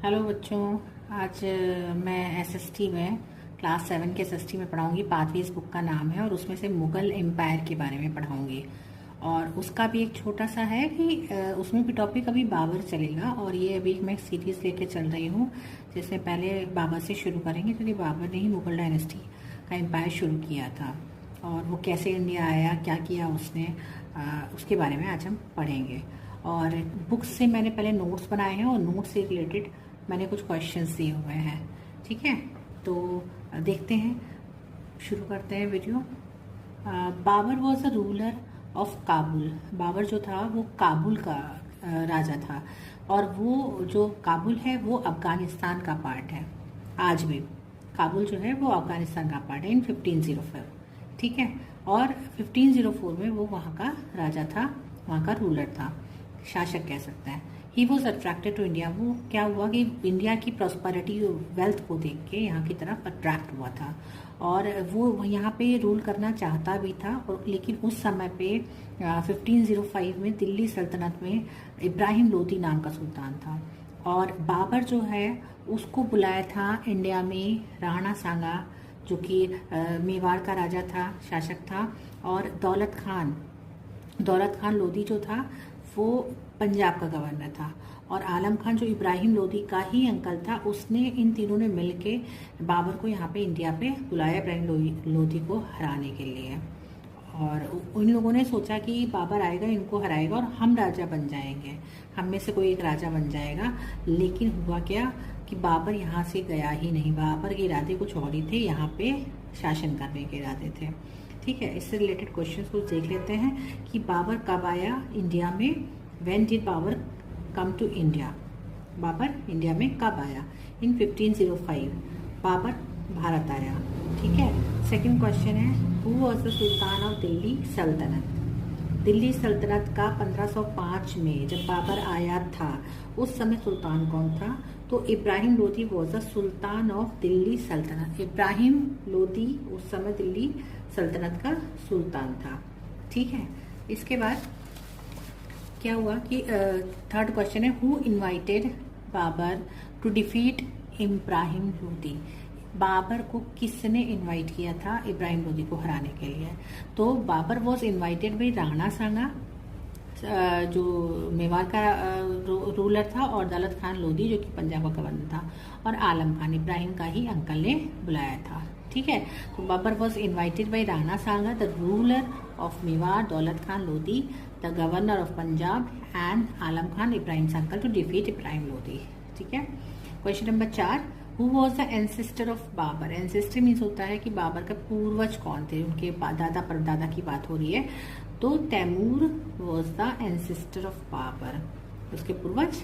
Hello बच्चों। आज मैं एसएसटी में क्लास 7 के एसएसटी में पढ़ाऊंगी। पाथवेज बुक का नाम है और उसमें से मुग़ल एम्पायर के बारे में पढ़ाऊंगी। और उसका भी एक छोटा सा है कि उसमें भी टॉपिक अभी बाबर चलेगा। और ये अभी मैं सीरीज़ लेके चल रही हूँ जिसमें पहले बाबर से शुरू करेंगे क्योंकि बाबर ने ही मुग़ल डायनेस्टी का एम्पायर शुरू किया था। और वो कैसे इंडिया आया, क्या किया उसने, उसके बारे में आज हम पढ़ेंगे। और बुक्स से मैंने पहले नोट्स बनाए हैं और नोट्स से रिलेटेड मैंने कुछ क्वेश्चंस दिए हुए हैं। ठीक है, तो देखते हैं, शुरू करते हैं video. Babar was a ruler of Kabul. Babar जो था वो काबुल का राजा था। और वो जो काबुल है वो अफ़गानिस्तान का पार्ट है। आज भी काबुल जो है वो अफ़गानिस्तान का पार्ट है इन 1504। ठीक है, और 1504 में वो वहाँ का राजा था, वहाँ का रूलर था, शासक कह सकते हैं। He was attracted to India. वो क्या हुआ कि इंडिया की प्रॉस्पेरिटी वेल्थ को देख के यहाँ की तरफ अट्रैक्ट हुआ था और वो यहाँ पे रूल करना चाहता भी था। और लेकिन उस समय पे 1505 में दिल्ली सल्तनत में इब्राहिम लोदी नाम का सुल्तान था। और बाबर जो है उसको बुलाया था इंडिया में राणा सांगा, जो कि मेवाड़ का राजा था, शासक था। और दौलत खान लोदी जो था वो पंजाब का गवर्नर था। और आलम खान जो इब्राहिम लोदी का ही अंकल था, उसने, इन तीनों ने मिलके बाबर को यहाँ पे इंडिया पे बुलाया इब्राहिम लोदी को हराने के लिए। और उन लोगों ने सोचा कि बाबर आएगा, इनको हराएगा और हम राजा बन जाएंगे, हम में से कोई एक राजा बन जाएगा। लेकिन हुआ क्या कि बाबर यहाँ से गया ही नहीं। बाबर के इरादे कुछ और ही थे, यहाँ पे शासन करने के इरादे थे। ठीक है, इससे रिलेटेड क्वेश्चंस को देख लेते हैं कि बाबर कब आया इंडिया में। When did Babar come to India. Babar India में कब आया? इन 1505 बाबर भारत आया। ठीक है, सेकंड क्वेश्चन है, who was the sultan of Delhi सल्तनत। दिल्ली सल्तनत का 1505 में जब बाबर आया था उस समय सुल्तान कौन था? तो Ibrahim Lodi was the sultan of Delhi सल्तनत। इब्राहिम लोदी उस समय दिल्ली सल्तनत का सुल्तान था। ठीक है, इसके बाद क्या हुआ कि थर्ड क्वेश्चन है, who invited Babar to defeat Ibrahim Lodi. Babar को किसने इनवाइट किया था इब्राहिम लोदी को हराने के लिए? तो Babur was invited by Rana Sanga, जो मेवाड़ का रूलर था, और दौलत खान लोदी जो कि पंजाब का गवर्नर था, और आलम खान इब्राहिम का ही अंकल ने बुलाया था। ठीक है, तो Babur was invited by Rana Sanga, the ruler of Mewar, Daulat Khan Lodi, the governor of Punjab, and Alam Khan Ibrahim uncle to defeat Ibrahim Lodi. ठीक है, question number 4, who was the ancestor of Babur. Ancestor means होता है कि बाबर का पूर्वज कौन थे, उनके दादा परदादा की बात हो रही है। तो Timur was the ancestor of Babar. उसके पूर्वज,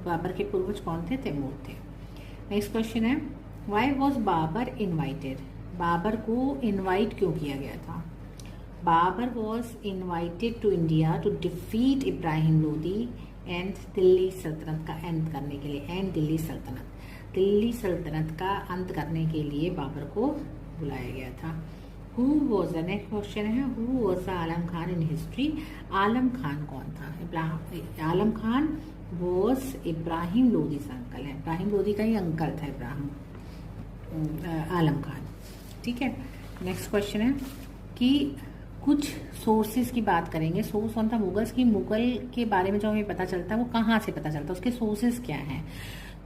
बाबर के पूर्वज कौन थे? तैमूर थे। नेक्स्ट क्वेश्चन है, why was Babar invited. Babar को इन्वाइट क्यों किया गया था? Babar was invited to India to defeat Ibrahim Lodi and Delhi Sultanate का अंत करने के लिए। एंड दिल्ली सल्तनत का अंत करने के लिए बाबर को बुलाया गया था। Who was the, next question है, who was the Alam Khan in history. Alam Khan कौन था? आलम खान वॉज इब्राहिम लोदी का अंकल है, इब्राहिम लोदी का ही अंकल था आलम खान। ठीक है, नेक्स्ट क्वेश्चन है कि कुछ सोर्सेज की बात करेंगे। सोर्स कौन था? मुगल्स की। मुगल के बारे में जो हमें पता चलता है वो कहाँ से पता चलता है, उसके सोर्सेज क्या हैं?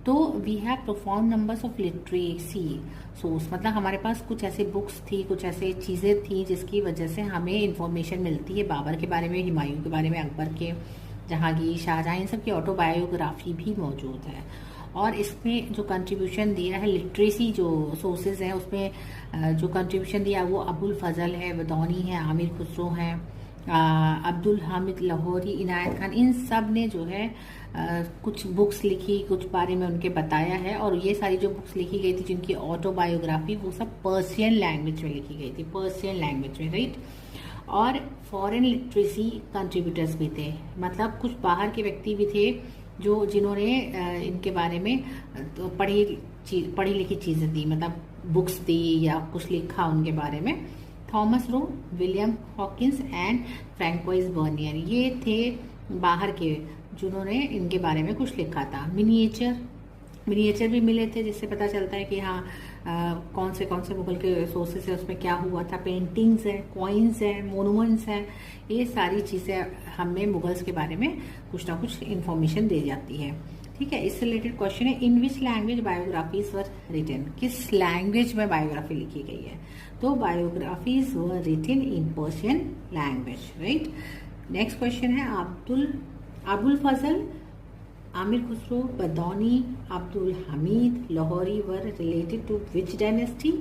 तो we have profound numbers of literacy source, मतलब हमारे पास कुछ ऐसे बुक्स थी, कुछ ऐसे चीज़ें थी जिसकी वजह से हमें इंफॉर्मेशन मिलती है बाबर के बारे में, हुमायूं के बारे में, अकबर के, जहांगीर, शाहजहां, इन सब की ऑटोबायोग्राफी भी मौजूद है। और इसमें जो कंट्रीब्यूशन दिया है, लिटरेसी जो सोर्सेज हैं उसमें जो कंट्रीब्यूशन दिया वो अबुल फजल है, बदौनी है, आमिर खुसरो हैं, अब्दुल हामिद लाहौरी, इनायत खान, इन सब ने जो है कुछ बुक्स लिखी, कुछ बारे में उनके बताया है। और ये सारी जो बुक्स लिखी गई थी जिनकी ऑटोबायोग्राफी, वो सब पर्शियन लैंग्वेज में लिखी गई थी, पर्शियन लैंग्वेज में, राइट। और फॉरेन लिटरेसी कंट्रीब्यूटर्स भी थे, मतलब कुछ बाहर के व्यक्ति भी थे जिन्होंने इनके बारे में तो पढ़ी लिखी चीज़ें दी, मतलब बुक्स दी या कुछ लिखा उनके बारे में। Thomas Roe, William Hawkins and François Bernier, ये थे बाहर के जिन्होंने इनके बारे में कुछ लिखा था। मिनिएचर मिनिएचर भी मिले थे, जिससे पता चलता है कि हाँ कौन से मुगल के सोर्सेस है, उसमें क्या हुआ था। पेंटिंग्स है, कॉइन्स है, मोनूमेंट्स हैं, ये सारी चीज़ें हमें मुगल्स के बारे में कुछ ना कुछ इन्फॉर्मेशन दे जाती है। ठीक है, इससे रिलेटेड क्वेश्चन है, in which language biographies were written, किस लैंग्वेज में बायोग्राफी लिखी गई है। तो biographies were written in Persian language, right. Next question है, Abul Fazal, Amir Khusro, Badauni, Abdul Hamid, Lahori were related to which dynasty.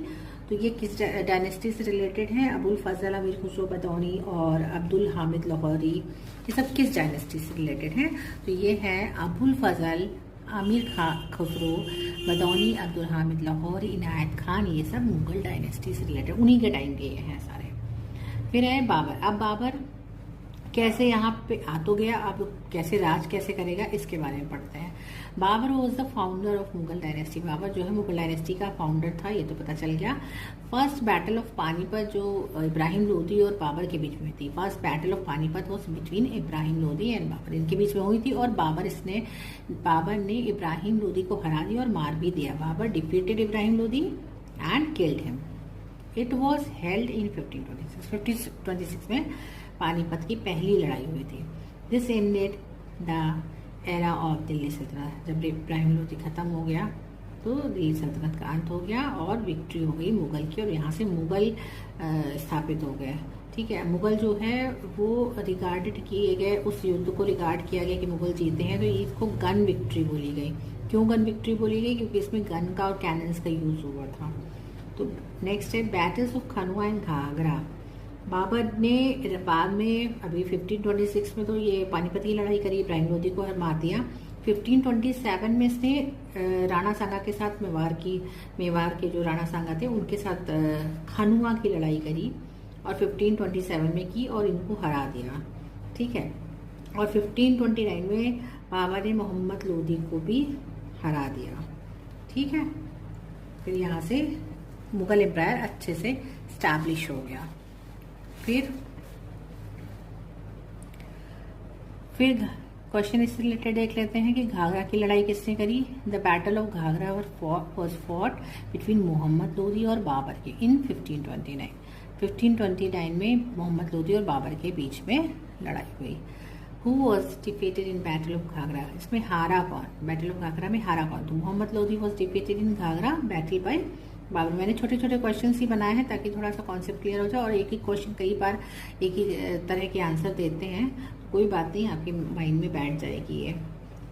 तो ये किस डायनेस्टी से रिलेटेड है। अबुल फजल, आमिर खुसरो, बदौनी और अब्दुल हामिद लाहौरी, ये सब किस डायनेस्टी से रिलेटेड हैं। तो ये है अबुल फजल, आमिर खुसरो, बदौनी, अब्दुल हामिद लाहौरी, इनायत खान, ये सब मुगल डायनेस्टी से रिलेटेड, उन्हीं के टाइम के ये हैं सारे। फिर है बाबर। अब बाबर कैसे यहाँ पे आ तो गया, अब कैसे राज कैसे करेगा, इसके बारे में पढ़ते हैं। Babar was the founder of Mughal dynasty. Babar जो है मुगल डायनेस्टी का फाउंडर था, ये तो पता चल गया। फर्स्ट बैटल ऑफ पानीपत जो इब्राहिम लोदी और बाबर के बीच में थी, first battle of Panipat was between Ibrahim Lodi and Babar, इनके बीच में हुई थी। और बाबर ने इब्राहिम लोदी को हरा दिया और मार भी दिया। Babar defeated Ibrahim Lodi and killed him. It was held in 1526 में पानीपत की पहली लड़ाई हुई थी। This ended the era of Delhi Sultanate. जब इब्राहिम लोदी खत्म हो गया तो दिल्ली सल्तनत का अंत हो गया और विक्ट्री हो गई मुगल की, और यहाँ से मुगल स्थापित हो गए। ठीक है, मुगल जो है वो रिगार्डेड किए गए, उस युद्ध को रिगार्ड किया गया कि मुगल जीते हैं, तो इसको गन विक्ट्री बोली गई। क्यों गन विक्ट्री बोली गई? क्योंकि इसमें गन का और कैनन्स का यूज हुआ था। तो नेक्स्ट है battles of Khanwa and Ghaghra. Babar ने बाद में अभी 1526 में तो ये पानीपत की लड़ाई करी, इब्राहिम लोदी को मार दिया। 1527 में इसने राणा सांगा के साथ मेवाड़ के जो राणा सांगा थे उनके साथ खनुआ की लड़ाई करी और 1527 में की और इनको हरा दिया। ठीक है, और 1529 में बाबर ने मोहम्मद लोदी को भी हरा दिया। ठीक है, फिर यहाँ से मुगल एम्पायर अच्छे से स्टैब्लिश हो गया। फिर क्वेश्चन इससे रिलेटेड देख लेते हैं कि घाघरा की लड़ाई किसने करी। The battle of Ghaghra was fought between Mohammed Lodi और बाबर के इन 1529। 1529 में मोहम्मद लोदी और बाबर के बीच में लड़ाई हुई। Who was defeated in battle of Ghaghra, इसमें हारा कौन, बैटल ऑफ घाघरा में हारा कौन? तो Mohammed Lodi was defeated in Ghaghra battle by Babar. मैंने छोटे छोटे क्वेश्चन ही बनाए हैं ताकि थोड़ा सा कॉन्सेप्ट क्लियर हो जाए, और एक ही क्वेश्चन कई बार एक ही तरह के आंसर देते हैं, तो कोई बात नहीं, आपके माइंड में बैठ जाएगी ये।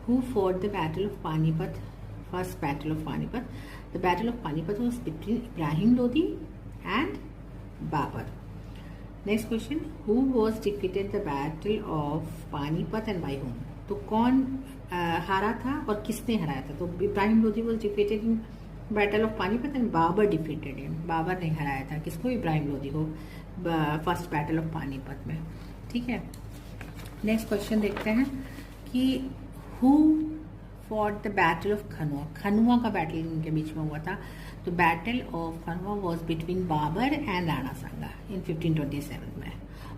Who fought the battle of Panipat, first battle of Panipat. The battle of Panipat was between Ibrahim Lodi and Babar. Next question, who was defeated the battle of Panipat and by whom. तो कौन हारा था और किसने हराया था? तो Ibrahim Lodi was defeated in battle of Panipat and Babar defeated him. Babar ने हराया था किसको? इब्राहिम लोदी को, फर्स्ट बैटल ऑफ पानीपत में। ठीक है, नेक्स्ट क्वेश्चन देखते हैं कि who fought the battle of Khanwa. Khanwa का बैटल इनके बीच में हुआ था। तो battle of Khanwa was between Babur and Rana Sanga in 1527 में,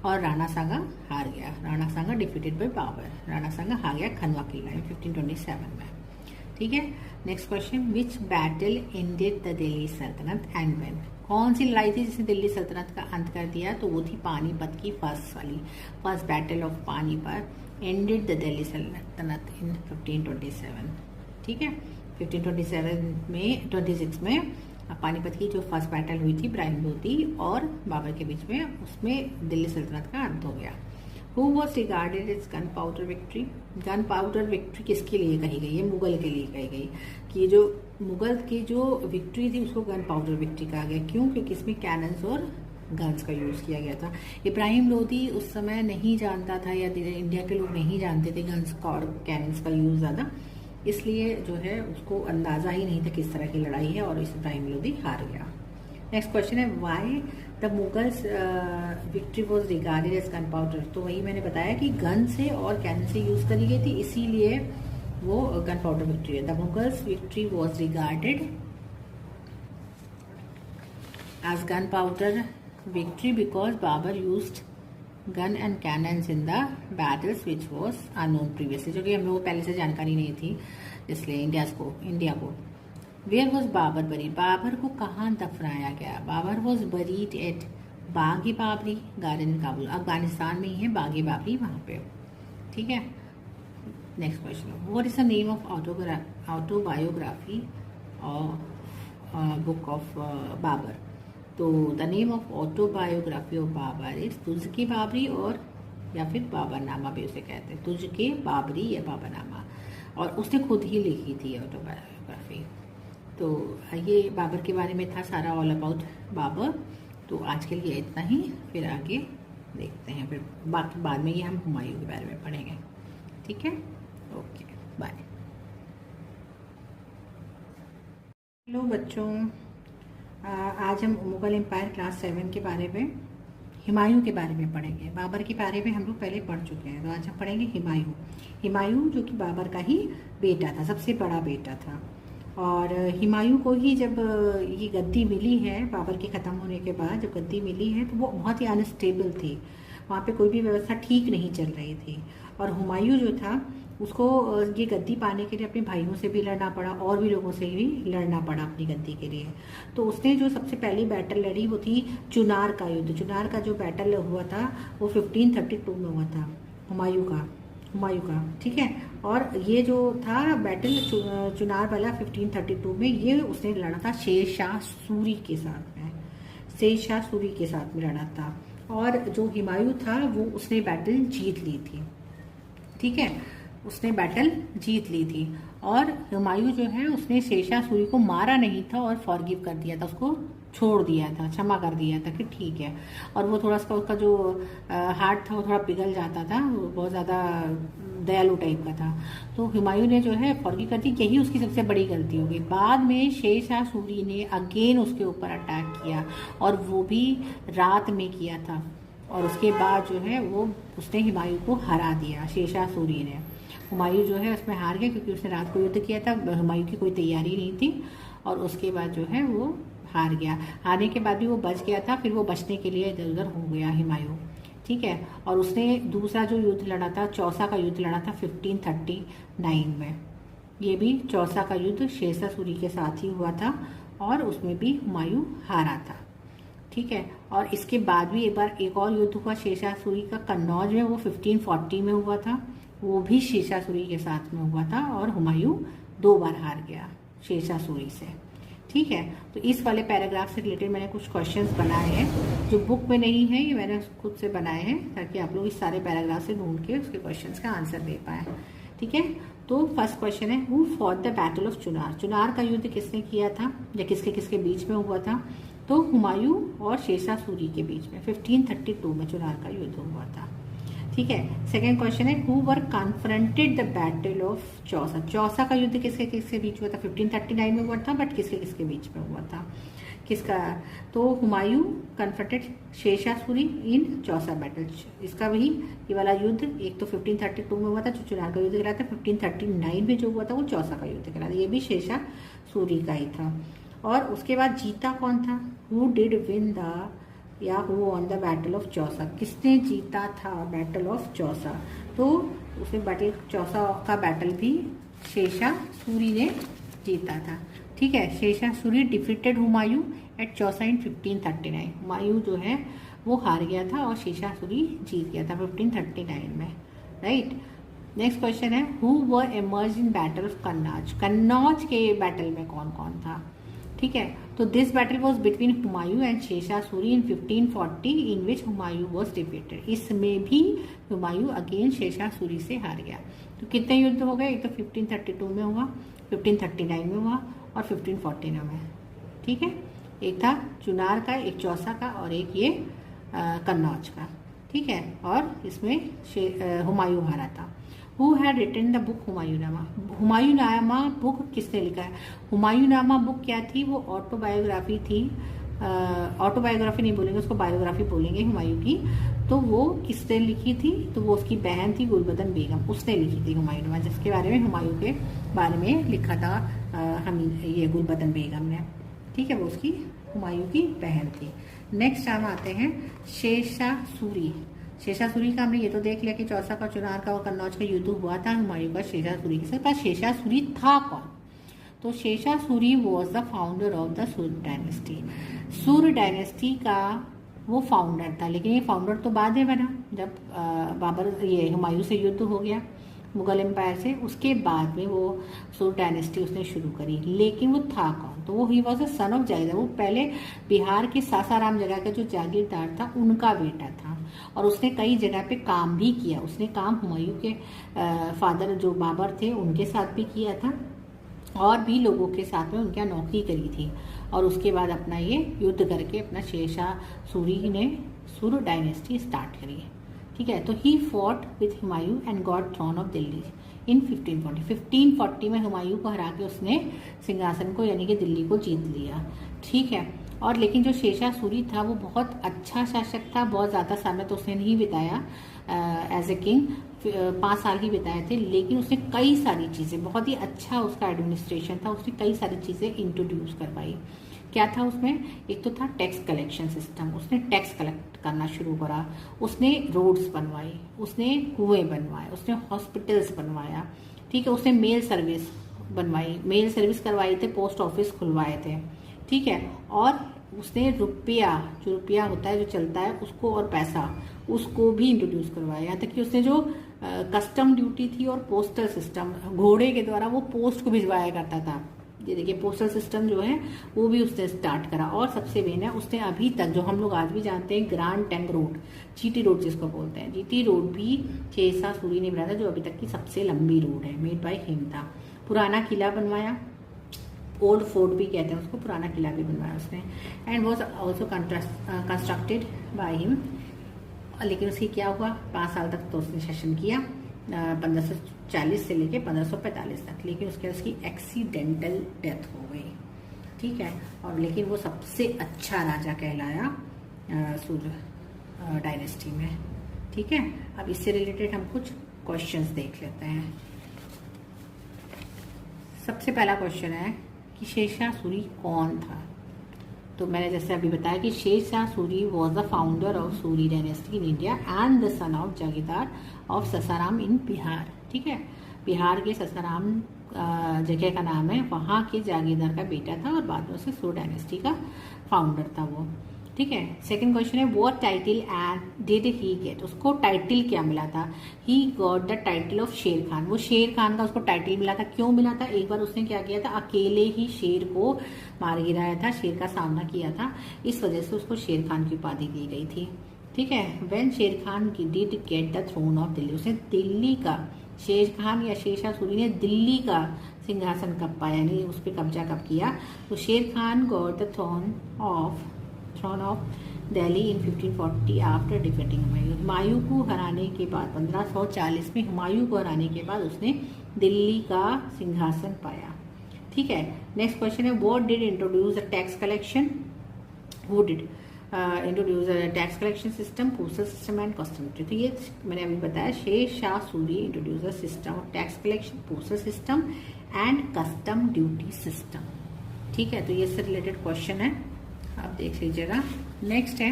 और राणा सांगा हार गया। राणा सांगा डिफीटेड बाय बाबर, राणा सांगा हार गया खनुआ की लड़ाई 1527 में। ठीक है, next question, which battle ended the Delhi Sultanate and when. कौन सी लड़ाई थी जिसने दिल्ली सल्तनत का अंत कर दिया? तो वो थी पानीपत की first battle of Panipat ended the Delhi सल्तनत इन 1527। ठीक है, 1526 में पानीपत की जो फर्स्ट बैटल हुई थी इब्राहिम लोदी और बाबर के बीच में, उसमें दिल्ली सल्तनत का अंत हो गया। Who was regarded as gunpowder victory. Gunpowder victory किसके लिए कही गई है? मुगल के लिए कही गई कि जो मुगल की जो विक्ट्री थी उसको गन पाउडर विक्ट्री कहा गया। क्यों? क्योंकि इसमें कैनन्स और गन्स का यूज किया गया था। इब्राहिम लोदी उस समय नहीं जानता था, या इंडिया के लोग नहीं जानते थे गन्स का और कैनन्स का यूज ज़्यादा, इसलिए जो है उसको अंदाजा ही नहीं था किस तरह की लड़ाई है, और इस इब्राहिम लोदी हार गया। नेक्स्ट क्वेश्चन है, why the Mughals victory was regarded as gunpowder. तो वही मैंने बताया कि गन से और कैनन से यूज करी गई थी, इसीलिए वो गन पाउडर विक्ट्री है। The Mughals victory was regarded as gunpowder victory because Babar used gun and cannons in the battles which was unknown previously, जो कि हम लोगों को पहले से जानकारी नहीं थी, इसलिए इंडिया को। Where was Babur buried, Babur को कहाँ दफनाया गया? Babur was buried at Bagh-e Babri garden in Kabul, Afghanistan में ही है बाग-ए बाबरी, वहाँ पे। ठीक है, next question, what is the name of autobiography book of Babur? तो the name of autobiography of Babur is Tuzuk Babri, और या फिर बाबरनामा भी उसे कहते हैं, तुझके बाबरी या बाबरनामा, और उसने खुद ही लिखी थी ऑटोबायोग्राफी। तो ये बाबर के बारे में था सारा, ऑल अबाउट बाबर। तो आज के लिए इतना ही, फिर आगे देखते हैं, फिर बाकी बाद में ये हम हुमायूं के बारे में पढ़ेंगे। ठीक है, ओके, बाय। हेलो बच्चों, आज हम मुगल एम्पायर क्लास 7 के बारे में, हुमायूं के बारे में पढ़ेंगे। बाबर के बारे में हम लोग पहले पढ़ चुके हैं, तो आज हम पढ़ेंगे हुमायूं, जो कि बाबर का ही बेटा था, सबसे बड़ा बेटा था। और हुमायूं को ही जब ये गद्दी मिली है, बाबर के ख़त्म होने के बाद जब गद्दी मिली है, तो वो बहुत ही अनस्टेबल थी, वहाँ पे कोई भी व्यवस्था ठीक नहीं चल रही थी। और हुमायूं जो था, उसको ये गद्दी पाने के लिए अपने भाइयों से भी लड़ना पड़ा, और भी लोगों से भी लड़ना पड़ा अपनी गद्दी के लिए। तो उसने जो सबसे पहली बैटल लड़ी वो थी चुनार का युद्ध। चुनार का जो बैटल हुआ था वो 1532 में हुआ था, हुमायूं का, ठीक है। और ये जो था बैटल चुनार वाला 1532 में, ये उसने लड़ा था शेर शाह सूरी के साथ में लड़ा था। और जो हुमायूं था वो उसने बैटल जीत ली थी, ठीक है, उसने बैटल जीत ली थी। और हुमायूं जो है उसने शेर शाह सूरी को मारा नहीं था और फॉरगिव कर दिया था, उसको छोड़ दिया था, क्षमा कर दिया था कि ठीक है। और वो थोड़ा सा उसका जो हार्ट था वो थोड़ा पिघल जाता था, वो बहुत ज़्यादा दयालु टाइप का था। तो हुमायूं ने जो है फॉरगिव कर दी, यही उसकी सबसे बड़ी गलती होगी। बाद में शेर शाह सूरी ने अगेन उसके ऊपर अटैक किया, और वो भी रात में किया था। और उसके बाद जो है वो उसने हुमायूं को हरा दिया, शेर शाह सूरी ने। हुमायूं जो है उसमें हार गया, क्योंकि उसने रात को युद्ध किया था, हुमायूं की कोई तैयारी नहीं थी, और उसके बाद जो है वो हार गया। हारने के बाद भी वो बच गया था, फिर वो बचने के लिए इधर उधर हो गया हुमायूं, ठीक है। और उसने दूसरा जो युद्ध लड़ा था, चौसा का युद्ध लड़ा था 1539 में। ये भी चौसा का युद्ध शेर शाह सूरी के साथ ही हुआ था, और उसमें भी हुमायूं हारा था, ठीक है। और इसके बाद भी एक और युद्ध हुआ शेर शाह सूरी का कन्नौज में, वो 1540 में हुआ था, वो भी शेर शाह सूरी के साथ में हुआ था, और हुमायूं 2 बार हार गया शेर शाह सूरी से, ठीक है। तो इस वाले पैराग्राफ से रिलेटेड मैंने कुछ क्वेश्चंस बनाए हैं, जो बुक में नहीं है, ये मैंने खुद से बनाए हैं, ताकि आप लोग इस सारे पैराग्राफ से ढूंढ के उसके क्वेश्चंस का आंसर दे पाए, ठीक है। तो फर्स्ट क्वेश्चन है, who fought the battle of Chunar? Chunar का युद्ध किसने किया था, या किसके किसके बीच में हुआ था? तो हुमायूं और शेर शाह सूरी के बीच में 1532 में चुनार का युद्ध हुआ था, ठीक है। सेकेंड क्वेश्चन है, who were confronted the battle of Chausa? Chausa का युद्ध किसके किसके बीच हुआ था? 1539 में हुआ था, बट किसके किसके बीच में हुआ था? किसका? तो हुमायूं कन्फ्रंटेड शेर शाह सूरी इन चौसा बैटल। इसका भी ये वाला युद्ध एक तो 1532 में हुआ था, जो चुनार का युद्ध कहलाता है, 1539 में जो हुआ था वो चौसा का युद्ध कहलाता है, ये भी शेर शाह सूरी का ही था। और उसके बाद जीता कौन था? हु डिड विन द, या who on the battle of Chausa? किसने जीता था बैटल ऑफ चौसा? तो उसमें बैटल चौसा का बैटल भी शेर शाह सूरी ने जीता था, ठीक है। शेर शाह सूरी डिफीटेड हुमायूं एट चौसा इन 1539। हुमायूं जो है वो हार गया था और शेर शाह सूरी जीत गया था 1539 में, राइट। नेक्स्ट क्वेश्चन है, who were emerge in battle of Kannauj? Kannauj के बैटल में कौन कौन था, ठीक है। तो this battle was between Humayun and Sher Shah Suri in 1540 in which Humayun was defeated. इसमें भी हुमायूं अगेन शेर शाह सूरी से हार गया। तो कितने युद्ध हो गए? एक तो 1532 में हुआ, 1539 में हुआ, और 1549 में, ठीक है। एक था चुनार का, एक चौसा का, और एक ये कन्नौज का, ठीक है। और इसमें हुमायूं हारा था। Who had written the book Humayunnama? Humayunnama book किसने लिखा है? हुमायूंनामा बुक क्या थी? वो ऑटोबायोग्राफी थी, ऑटोबायोग्राफी नहीं बोलेंगे उसको, बायोग्राफी बोलेंगे हुमायूं की। तो वो किसने लिखी थी? तो वो उसकी बहन थी गुलबदन बेगम, उसने लिखी थी हुमायूंनामा, जिसके बारे में हुमायूं के बारे में लिखा था ये गुलबदन बेगम ने, ठीक है। वो उसकी हुमायूं की बहन थी। नेक्स्ट हम आते हैं शेर शाह सूरी। शेषा सूरी का हमने ये तो देख लिया कि चौसा का, चुनार का और कन्नौज का युद्ध हुआ था हुमायूं का शेषा सूरी के साथ। पर शेषा सूरी था कौन? तो शेषा Suri was the founder of the Surya dynasty. Surya dynasty का वो फाउंडर था, लेकिन ये फाउंडर तो बाद में बना जब बाबर ये हुमायूं से युद्ध हो गया मुगल एम्पायर से, उसके बाद में वो सूर्य डायनेस्टी उसने शुरू करी। लेकिन वो था कौन? तो वो he was a sun of जागीरदार। वो पहले बिहार के सासाराम जगह का जो जागीरदार था उनका बेटा था, और उसने कई जगह पे काम भी किया। उसने काम हुमायूं के फादर जो बाबर थे उनके साथ भी किया था, और भी लोगों के साथ में उनके यहाँ नौकरी करी थी। और उसके बाद अपना ये युद्ध करके अपना शेषा सूरी ने सूर्य डायनेस्टी स्टार्ट करी। ठीक है, तो he fought with Humayun and got throne of Delhi in 1540। 1540 में हुमायूं को हरा के उसने सिंहासन को यानी कि दिल्ली को जीत लिया। ठीक है, और लेकिन जो शेषा सूरी था वो बहुत अच्छा शासक था। बहुत ज़्यादा समय तो उसने नहीं बिताया एज ए किंग, 5 साल ही बिताए थे, लेकिन उसने कई सारी चीज़ें, बहुत ही अच्छा उसका एडमिनिस्ट्रेशन था। उसने कई सारी चीज़ें इंट्रोड्यूस करवाई। क्या था उसमें? एक तो था टैक्स कलेक्शन सिस्टम। उसने टैक्स कलेक्ट करना शुरू करा। उसने रोड्स बनवाई, उसने कुएं बनवाए, उसने हॉस्पिटल्स बनवाया। ठीक है, उसने मेल सर्विस बनवाई, मेल सर्विस करवाई थे, पोस्ट ऑफिस खुलवाए थे। ठीक है, और उसने रुपया, जो रुपया होता है जो चलता है उसको, और पैसा उसको भी इंट्रोड्यूस करवाया। यहाँ तक कि उसने जो कस्टम ड्यूटी थी और पोस्टल सिस्टम, घोड़े के द्वारा वो पोस्ट को भिजवाया करता था। ये देखिए पोस्टल सिस्टम जो है वो भी उसने स्टार्ट करा। और सबसे मेन है, उसने अभी तक जो हम लोग आज भी जानते हैं grand trunk road, GT road जिसको बोलते हैं, जीटी रोड भी शेषा सूरी ने बनाया था, जो अभी तक की सबसे लंबी रोड है, मेड बाय हिम था। पुराना किला बनवाया, ओल्ड फोर्ट भी कहते हैं उसको, पुराना किला भी बनवाया उसने। And was also constructed by him. लेकिन उसकी क्या हुआ, 5 साल तक तो उसने शासन किया, 1540 से लेके 1545 तक। लेकिन उसके उसकी एक्सीडेंटल डेथ हो गई। ठीक है, और लेकिन वो सबसे अच्छा राजा कहलाया सूर्य डायनेस्टी में। ठीक है, अब इससे रिलेटेड हम कुछ क्वेश्चंस देख लेते हैं। सबसे पहला क्वेश्चन है कि शेषा सूरी कौन था? तो मैंने जैसे अभी बताया कि Shesha Suri was the founder of Suri dynasty in India and the son of jagirdar of Sasaram in Bihar. ठीक है, बिहार के सासाराम जगह का नाम है, वहाँ के जागीरदार का बेटा था, और बाद में उसे सूर्य डायनेस्टी का फाउंडर था वो। ठीक है, सेकंड क्वेश्चन है what title and did he get? उसको टाइटल क्या मिला था? He got the title of Sher Khan. वो शेर खान का उसको टाइटल मिला था। क्यों मिला था? एक बार उसने क्या किया था, अकेले ही शेर को मार गिराया था, शेर का सामना किया था, इस वजह से उसको शेर खान की उपाधि दी गई थी। ठीक है, when Sher Khan did get the throne of Delhi, उसने दिल्ली का, शेर खान या शेषा सूरी ने दिल्ली का सिंहासन कब पाया, यानी उस पर कब्जा कब किया? तो Sher Khan got the throne of Delhi in 1540 after defeating Humayun. Humayun को हराने के बाद 1540 में हुमायूं को हराने के बाद उसने दिल्ली का सिंहासन पाया। ठीक है, नेक्स्ट क्वेश्चन है what did introduce the tax collection? Who did introduce tax collection system, postal system and custom duty? तो ये मैंने अभी बताया, शेषा Suri introduce the system of tax collection, postal system and custom duty system. ठीक है, तो ये इससे रिलेटेड क्वेश्चन है, आप देख लीजिएगा। नेक्स्ट है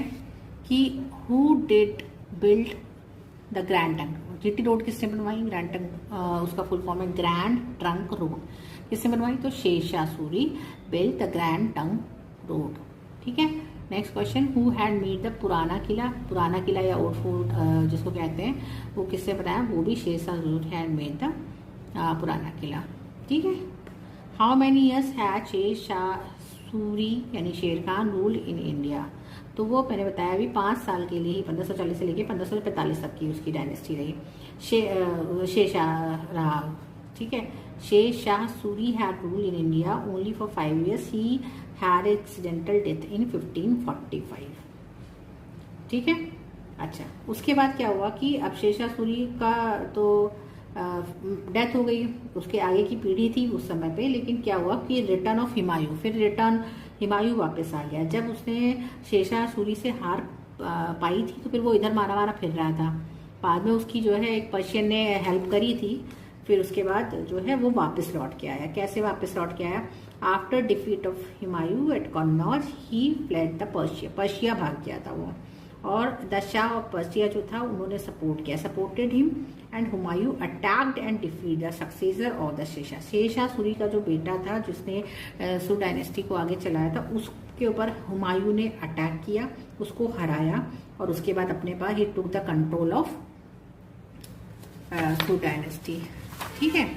कि who did build the grand trunk? GT road किसने बनवाई? ग्रैंड ट्रंक उसका फुल फॉर्म है ग्रैंड ट्रंक रोड। किसने बनवाई? तो शेषा Suri build the grand trunk road. ठीक है, next question who had made the Purana Qila? पुराना किला या ओल्ड फोर्ट जिसको कहते हैं, वो किससे बनाया? वो भी शेषा Suri had made the Purana किला। ठीक है, हाउ मैनी ईयर्स हैड शेषा सूरी यानी शेर खान रूल इन इंडिया? तो वो मैंने बताया अभी 5 साल के लिए ही, 1540 से लेके 1545 तक की उसकी डायनेस्टी रही, शेषशाह रहा। ठीक है, शेषशाह Suri had rule in India only for 5 years। He had accidental death in 1545। ठीक है, अच्छा उसके बाद क्या हुआ कि अब शेषा सूरी का तो डेथ हो गई, उसके आगे की पीढ़ी थी उस समय पे। लेकिन क्या हुआ कि रिटर्न ऑफ हुमायूं, फिर रिटर्न हुमायूं वापस आ गया। जब उसने शेषा सूरी से हार पाई थी तो फिर वो इधर मारा मारा फिर रहा था। बाद में उसकी जो है एक पर्शियन ने हेल्प करी थी, फिर उसके बाद जो है वो वापस लौट के आया। कैसे वापस लौट के आया? After defeat of Humayun at Kannauj he fled the Persia, Persia भाग गया था वो। और द शाह ऑफ पर्सिया जो था उन्होंने सपोर्ट किया, supported him, and Humayun attacked and defeat the successor of the Sher Shah. Sher Shah Suri का जो बेटा था जिसने सू डायनेस्टी को आगे चलाया था, उसके ऊपर हुमायूं ने अटैक किया, उसको हराया, और उसके बाद अपने पास he took the control of Sur dynasty. ठीक है,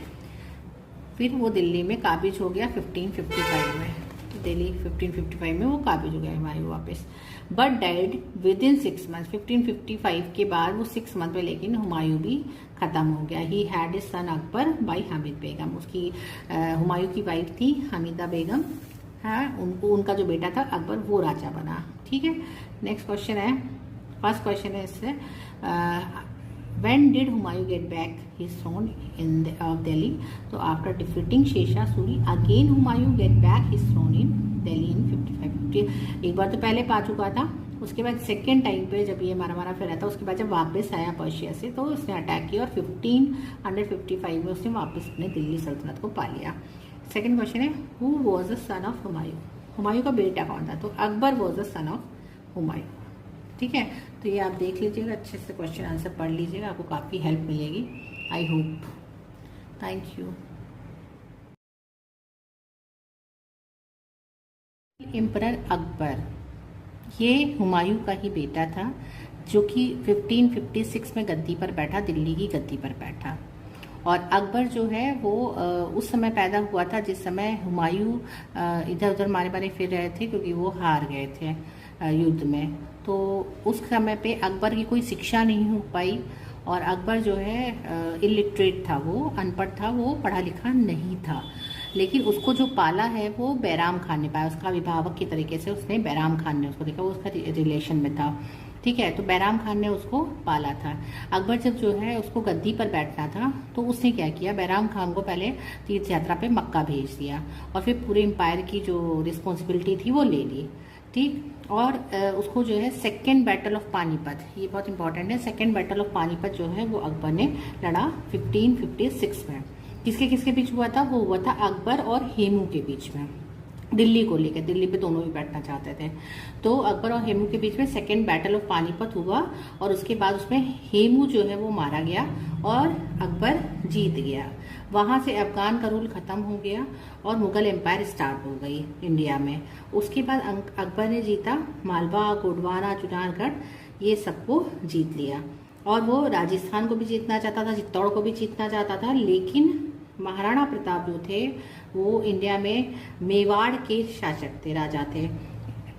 फिर वो दिल्ली में काबिज हो गया 1555 में, दिल्ली 1555 में वो काबिज हो गया हुमायूं वापस, but died with in 6 month. 1555 के बाद वो 6 मंथ में लेकिन हुमायूं भी खत्म हो गया। He had his son Akbar by Hamida Begum, उसकी हुमायूं की वाइफ थी हामिदा बेगम, हाँ, उनका जो बेटा था अकबर वो राजा बना। ठीक है, नेक्स्ट क्वेश्चन है, फर्स्ट क्वेश्चन है इससे, when did Humayun get back his throne in Delhi? So after defeating Sher Suri, again Humayun get back his throne in Delhi in 5550। एक बार तो पहले पा चुका था, उसके बाद सेकेंड टाइम पे जब ये मारा फिर था, उसके बाद जब वापस आया पर्शिया से तो उसने अटैक किया और 1555 में उसने वापस अपने दिल्ली सल्तनत को पा लिया। सेकेंड क्वेश्चन है, who was the son of Humayun? Humayun का बेटा कौन था? तो Akbar was the son of Humayun. ठीक है, तो ये आप देख लीजिएगा, अच्छे से क्वेश्चन आंसर पढ़ लीजिएगा, आपको काफ़ी हेल्प मिलेगी, I hope. Thank you. Emperor Akbar, ये हुमायूं का ही बेटा था जो कि 1556 में गद्दी पर बैठा, दिल्ली की गद्दी पर बैठा। और अकबर जो है वो उस समय पैदा हुआ था जिस समय हुमायूं इधर उधर मारे फिर रहे थे, क्योंकि वो हार गए थे युद्ध में। तो उस समय पे अकबर की कोई शिक्षा नहीं हो पाई, और अकबर जो है इलिटरेट था, वो अनपढ़ था, वो पढ़ा लिखा नहीं था। लेकिन उसको जो पाला है वो बैराम खान ने पाया, उसका अभिभावक की तरीके से उसने बैराम खान ने उसको देखा, वो उसका रिलेशन में था। ठीक है, तो बैराम खान ने उसको पाला था। अकबर जब जो है उसको गद्दी पर बैठना था तो उसने क्या किया, बैराम खान को पहले तीर्थ यात्रा पे मक्का भेज दिया, और फिर पूरे एम्पायर की जो रिस्पॉन्सिबिलिटी थी वो ले ली। ठीक, और उसको जो है सेकेंड बैटल ऑफ पानीपत, ये बहुत इंपॉर्टेंट है, सेकेंड बैटल ऑफ पानीपत जो है वो अकबर ने लड़ा 1556 में। किसके किसके बीच हुआ था? वो हुआ था अकबर और हेमू के बीच में, दिल्ली को लेकर, दिल्ली पे दोनों भी बैठना चाहते थे। तो अकबर और हेमू के बीच में सेकेंड बैटल ऑफ पानीपत हुआ, और उसके बाद उसमें हेमू जो है वो मारा गया और अकबर जीत गया। वहां से अफगान का रूल खत्म हो गया और मुगल एम्पायर स्टार्ट हो गई इंडिया में। उसके बाद अकबर ने जीता मालवा, गोंडवाना, चुनारगढ़, ये सबको जीत लिया, और वो राजस्थान को भी जीतना चाहता था, चित्तौड़ को भी जीतना चाहता था। लेकिन महाराणा प्रताप जो थे वो इंडिया में मेवाड़ के शासक थे, राजा थे।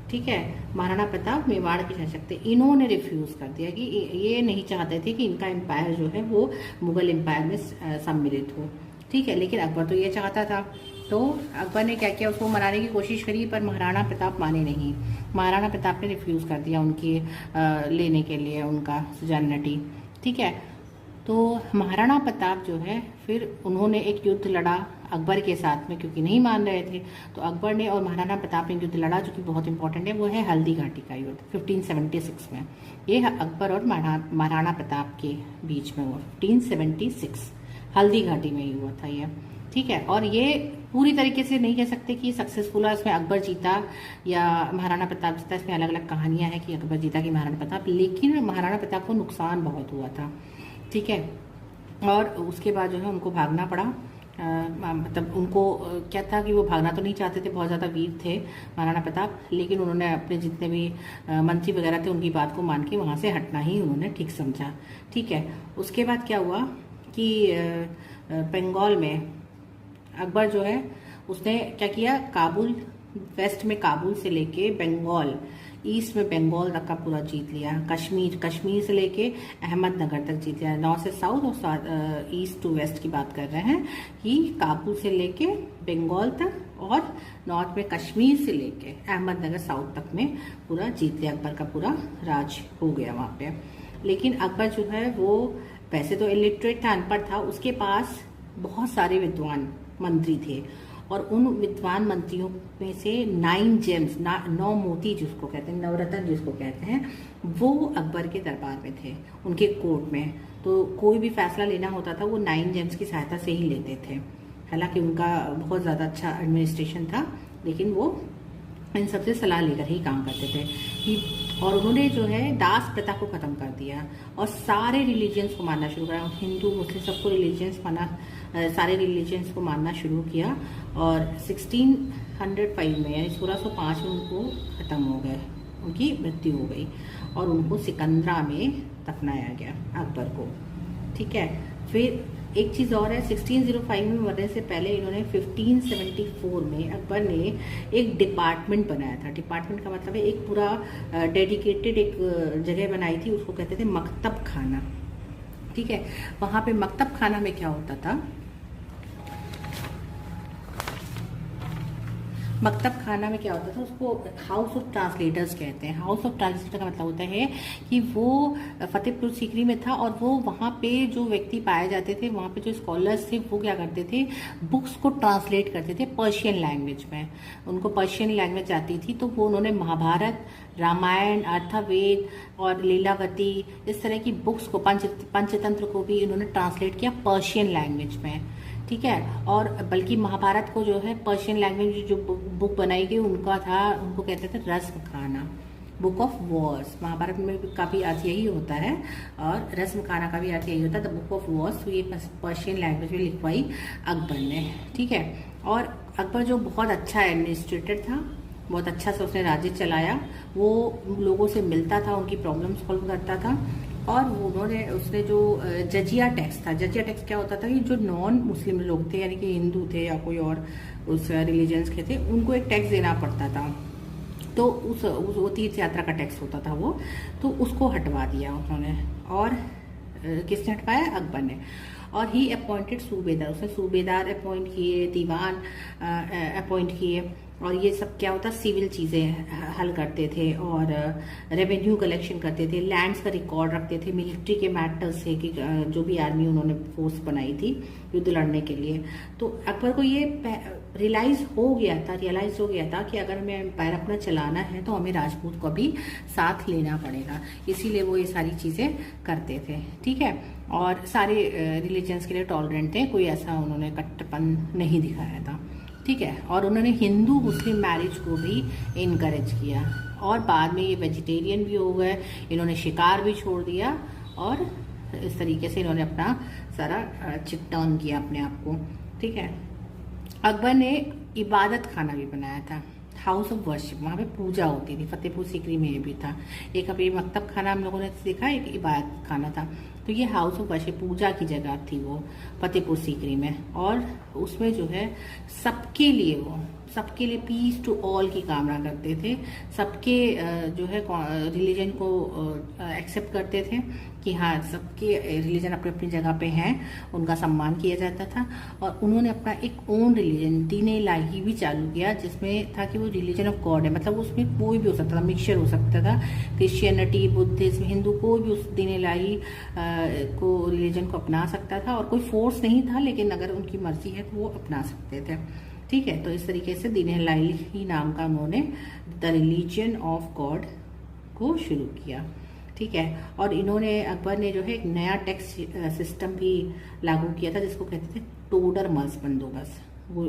ठीक है, महाराणा प्रताप मेवाड़ के शासक थे। इन्होंने रिफ्यूज कर दिया कि ये नहीं चाहते थे कि इनका एम्पायर जो है वो मुगल एम्पायर में सम्मिलित हो। ठीक है, लेकिन अकबर तो ये चाहता था, तो अकबर ने क्या किया, उसको मनाने की कोशिश करी, पर महाराणा प्रताप माने नहीं। महाराणा प्रताप ने रिफ्यूज कर दिया उनकी लेने के लिए उनका सुजानटी। ठीक है, तो महाराणा प्रताप जो है फिर उन्होंने एक युद्ध लड़ा अकबर के साथ में, क्योंकि नहीं मान रहे थे। तो अकबर ने और महाराणा प्रताप ने युद्ध लड़ा जो कि बहुत इंपॉर्टेंट है, वो है हल्दी घाटी का युद्ध 1576 में। ये अकबर और महाराणा प्रताप के बीच में हुआ 1576, हल्दी घाटी में ही हुआ था ये। ठीक है, और ये पूरी तरीके से नहीं कह सकते कि सक्सेसफुल है, इसमें अकबर जीता या महाराणा प्रताप जीता, इसमें अलग अलग कहानियां हैं कि अकबर जीता कि महाराणा प्रताप, लेकिन महाराणा प्रताप को नुकसान बहुत हुआ था। ठीक है, और उसके बाद जो है उनको भागना पड़ा, मतलब उनको क्या था कि वो भागना तो नहीं चाहते थे, बहुत ज़्यादा वीर थे महाराणा प्रताप, लेकिन उन्होंने अपने जितने भी मंत्री वगैरह थे उनकी बात को मान के वहाँ से हटना ही उन्होंने ठीक समझा। ठीक है, उसके बाद क्या हुआ कि बंगाल में अकबर जो है उसने क्या किया, काबुल, वेस्ट में काबुल से लेके बंगाल, ईस्ट में बंगाल तक का पूरा जीत लिया। कश्मीर से लेके अहमदनगर तक जीत लिया। नॉर्थ से साउथ और ईस्ट टू वेस्ट की बात कर रहे हैं कि काबुल से लेके बंगाल तक और नॉर्थ में कश्मीर से लेके अहमदनगर साउथ तक में पूरा जीत लिया। अकबर का पूरा राज हो गया वहाँ पे। लेकिन अकबर जो है वो वैसे तो इलिटरेट था, अनपढ़ था, उसके पास बहुत सारे विद्वान मंत्री थे, और उन विद्वान मंत्रियों में से 9 जेम्स, 9 मोती जिसको कहते हैं, नवरत्न जिसको कहते हैं, वो अकबर के दरबार में थे, उनके कोर्ट में। तो कोई भी फैसला लेना होता था वो 9 जेम्स की सहायता से ही लेते थे। हालांकि उनका बहुत ज़्यादा अच्छा एडमिनिस्ट्रेशन था, लेकिन वो इन सबसे सलाह लेकर ही काम करते थे। और उन्होंने जो है दास प्रथा को ख़त्म कर दिया और सारे रिलीजियंस को मानना शुरू करा। हिंदू मुस्लिम सबको रिलीजियंस माना, सारे रिलीजियंस को मानना शुरू किया। और 1605 में यानी 1605 में उनको ख़त्म हो गए, उनकी मृत्यु हो गई और उनको सिकंदरा में दफनाया गया अकबर को। ठीक है, फिर एक चीज़ और है, 1605 में मरने से पहले इन्होंने 1574 में अकबर ने एक डिपार्टमेंट बनाया था। डिपार्टमेंट का मतलब है एक पूरा डेडिकेटेड एक जगह बनाई थी, उसको कहते थे मकतब खाना। ठीक है, वहाँ पे मकतब खाना में क्या होता था, मकतब खाना में क्या होता था, उसको हाउस ऑफ ट्रांसलेटर्स कहते हैं। हाउस ऑफ ट्रांसलेटर का मतलब होता है कि वो फतेहपुर सीकरी में था और वो वहाँ पे जो व्यक्ति पाए जाते थे, वहाँ पे जो स्कॉलर्स थे, वो क्या करते थे, बुक्स को ट्रांसलेट करते थे पर्शियन लैंग्वेज में। उनको पर्शियन लैंग्वेज आती थी, तो वो उन्होंने महाभारत, रामायण, अर्थवेद और लीलावती इस तरह की बुक्स को, पंचतंत्र को भी इन्होंने ट्रांसलेट किया पर्शियन लैंग्वेज में। ठीक है, और बल्कि महाभारत को जो है पर्शियन लैंग्वेज जो बुक बनाई गई उनका था, उनको कहते थे रस्म खाना, बुक ऑफ वॉर्स। महाभारत में का भी अर्थ यही होता है और रस्म खाना का भी अर्थ यही होता है, द बुक ऑफ वॉर्स। तो ये पर्शियन लैंग्वेज में लिखवाई अकबर ने। ठीक है, और अकबर जो बहुत अच्छा एडमिनिस्ट्रेटर था, बहुत अच्छा से उसने राज्य चलाया, वो लोगों से मिलता था, उनकी प्रॉब्लम सॉल्व करता था। और उसने जो जजिया टैक्स था, जजिया टैक्स क्या होता था कि जो नॉन मुस्लिम लोग थे, यानी कि हिंदू थे या कोई और उस रिलीजन्स के थे, उनको एक टैक्स देना पड़ता था। तो वो तीर्थ यात्रा का टैक्स होता था वो, तो उसको हटवा दिया उन्होंने। और किसने हटवाया, अकबर ने। और ही अपॉइंटेड सूबेदार, उसने सूबेदार अपॉइंट किए, दीवान अपॉइंट किए, और ये सब क्या होता, सिविल चीज़ें हल करते थे और रेवेन्यू कलेक्शन करते थे, लैंड्स का रिकॉर्ड रखते थे, मिलिट्री के मैटर्स थे कि जो भी आर्मी उन्होंने फोर्स बनाई थी युद्ध लड़ने के लिए। तो अकबर को ये रियलाइज हो गया था कि अगर हमें एम्पायर अपना चलाना है तो हमें राजपूत को भी साथ लेना पड़ेगा, इसीलिए वो ये सारी चीज़ें करते थे। ठीक है, और सारे रिलीजन्स के लिए टॉलरेंट थे, कोई ऐसा उन्होंने कट्टरपन नहीं दिखाया था। ठीक है, और उन्होंने हिंदू मुस्लिम मैरिज को भी इनकरेज किया और बाद में ये वेजिटेरियन भी हो गए, इन्होंने शिकार भी छोड़ दिया और इस तरीके से इन्होंने अपना सारा चिट डाउन किया अपने आप को। ठीक है, अकबर ने इबादत खाना भी बनाया था, हाउस ऑफ वर्शिप, वहाँ पे पूजा होती थी। फतेहपुर सीकरी में ये भी था, एक अभी मकतब खाना हम लोगों ने देखा, एक इबादत खाना था। तो ये हाउस ऑफ वर्शिप पूजा की जगह थी वो फतेहपुर सीकरी में। और उसमें जो है सबके लिए पीस टू ऑल की कामना करते थे, सबके जो है रिलीजन को एक्सेप्ट करते थे कि हाँ सबके रिलीजन अपनी अपनी जगह पे हैं, उनका सम्मान किया जाता था। और उन्होंने अपना एक ओन रिलीजन दीन इलाही भी चालू किया, जिसमें था कि वो रिलीजन ऑफ गॉड है, मतलब उसमें कोई भी हो सकता था, मिक्सचर हो सकता था, क्रिश्चियनिटी, बुद्धिज्म, हिंदू, कोई भी उस दीन इलाही को रिलीजन को अपना सकता था और कोई फोर्स नहीं था, लेकिन अगर उनकी मर्जी है तो वो अपना सकते थे। ठीक है, तो इस तरीके से दीन इलाही नाम का उन्होंने द रिलीजन ऑफ गॉड को शुरू किया। ठीक है, और इन्होंने अकबर ने जो है एक नया टैक्स सिस्टम भी लागू किया था, जिसको कहते थे टोडरमल बंदोबस्त। वो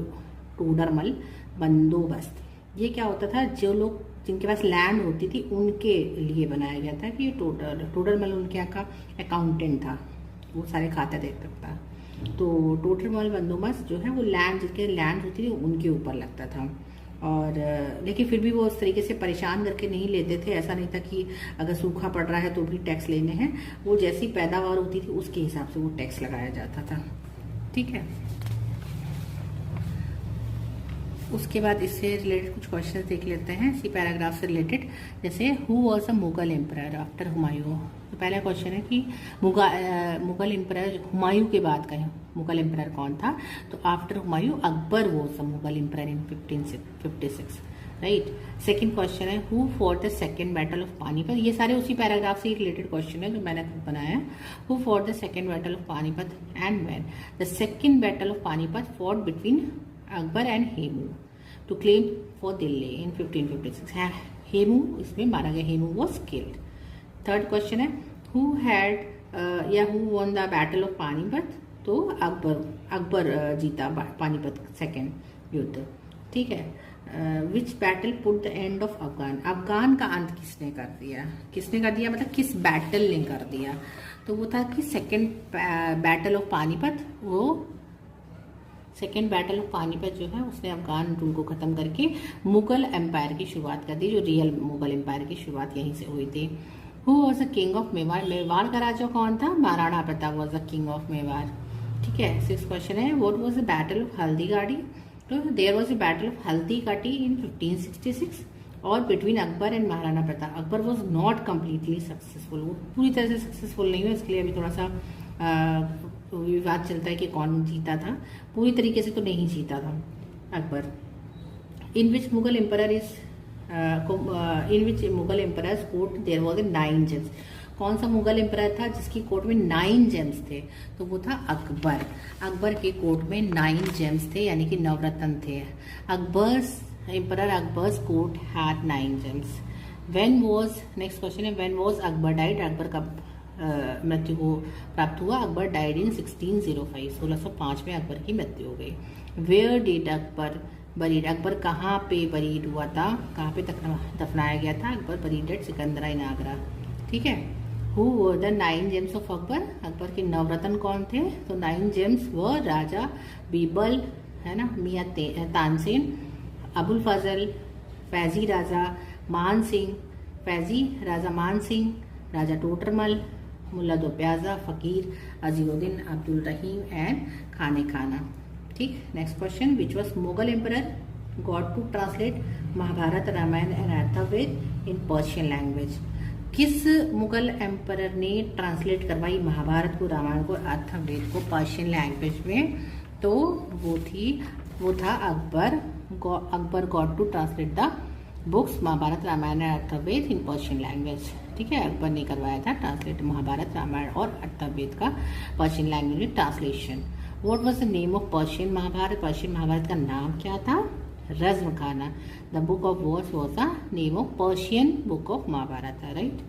टोडरमल बंदोबस्त ये क्या होता था, जो लोग जिनके पास लैंड होती थी उनके लिए बनाया गया था कि ये टोडरमल उनके यहाँ का अकाउंटेंट था, वो सारे खाते देख सकता। तो टोडरमल बंदोबस्त जो है वो लैंड, जिनके लैंड होती थी उनके ऊपर लगता था। और लेकिन फिर भी वो उस तरीके से परेशान करके नहीं लेते थे, ऐसा नहीं था कि अगर सूखा पड़ रहा है तो भी टैक्स लेने हैं, वो जैसी पैदावार होती थी उसके हिसाब से वो टैक्स लगाया जाता था। ठीक है, उसके बाद इससे रिलेटेड कुछ क्वेश्चंस देख लेते हैं इसी पैराग्राफ से रिलेटेड। जैसे who was a Mughal emperor after Humayun. तो पहला क्वेश्चन है कि मुगल एम्परर हुमायूं के बाद का मुगल एम्परर कौन था, तो after Humayun Akbar was the Mughal emperor in 1556, right. Second question है who fought the second battle of Panipat. ये सारे उसी पैराग्राफ से रिलेटेड क्वेश्चन है जो मैंने खुद बनाया है। Who fought the second battle of Panipat and when. The second battle of Panipat fought between Akbar and Hemu to claim for Delhi in 1556। Hemu इसमें मारा गया, Hemu was killed. Third question है हु हैड या who won the battle of Panipat, तो अकबर जीता पानीपत सेकेंड युद्ध। ठीक है। Which battle put the end of Afghan, Afghan का अंत किसने कर दिया, किसने कर दिया मतलब किस बैटल ने कर दिया, तो वो था कि सेकेंड बैटल ऑफ पानीपत। वो सेकेंड बैटल ऑफ पानीपत जो है उसने अफगान रूल को खत्म करके मुगल एम्पायर की शुरुआत कर दी, जो रियल मुगल एम्पायर की शुरुआत यहीं से हुई थी। Who was the king of Mewar, Mewar का राजा कौन था, Maharana Pratap was the king of Mewar. ठीक है। 6 क्वेश्चन है, what was the battle of Haldighati, तो there was the battle of Haldighati in 1566 और between Akbar and Maharana Pratap. Akbar was not completely successful, वो पूरी तरह से सक्सेसफुल नहीं हुआ, इसके लिए अभी थोड़ा सा विवाद चलता है कि कौन जीता था, पूरी तरीके से तो नहीं जीता था Akbar. In which Mughal emperor is in which Mughal emperor's court there was 9 gems, कौन सा मुगल एम्परर था जिसकी कोर्ट में 9 जेम्स थे, तो वो था अकबर। अकबर के कोर्ट में 9 जेम्स थे, यानी कि नवरत्न थे। Akbar's emperor Akbar's court had 9 gems. When was, next question है, when was Akbar died, Akbar का मृत्यु को प्राप्त हुआ, अकबर डाइड इन 1605, 1605 में अकबर की मृत्यु हो गई। Where did Akbar buried, Akbar कहाँ पे बरीड हुआ था, कहाँ पे दफनाया गया था, अकबर बरीड एट सिकंदरा इन आगरा। ठीक है। Who were the 9 James of Akbar, Akbar के नवरत्न कौन थे, तो 9 जेम्स व राजा बीरबल, है ना, मियाँ तानसेन, अबुल फजल, फैजी राजा मान सिंह, फैजी राजा मान सिंह, राजा टोटरमल, मुल्ला दो प्याजा, फकीर अजीउद्दीन अब्दुल रहीम एंड खाने खाना। ठीक। Next question, which was Mughal emperor got to translate Mahabharata Ramayana and Atharvaveda in Persian language, किस मुगल एम्परर ने ट्रांसलेट करवाई महाभारत को, रामायण को, अथर्ववेद को पर्शियन लैंग्वेज में, तो वो था Akbar. Akbar got to translate the books Mahabharata Ramayana and Atharvaveda in Persian language. ठीक है। अकबर ने करवाया था ट्रांसलेट महाभारत रामायण और अथर्ववेद का पर्शियन लैंग्वेज में translation. What was the name of Persian Mahabharata, Persian Mahabharata का नाम क्या था, Razmnama. The book of words was the name of Persian book of Mahabharata, right.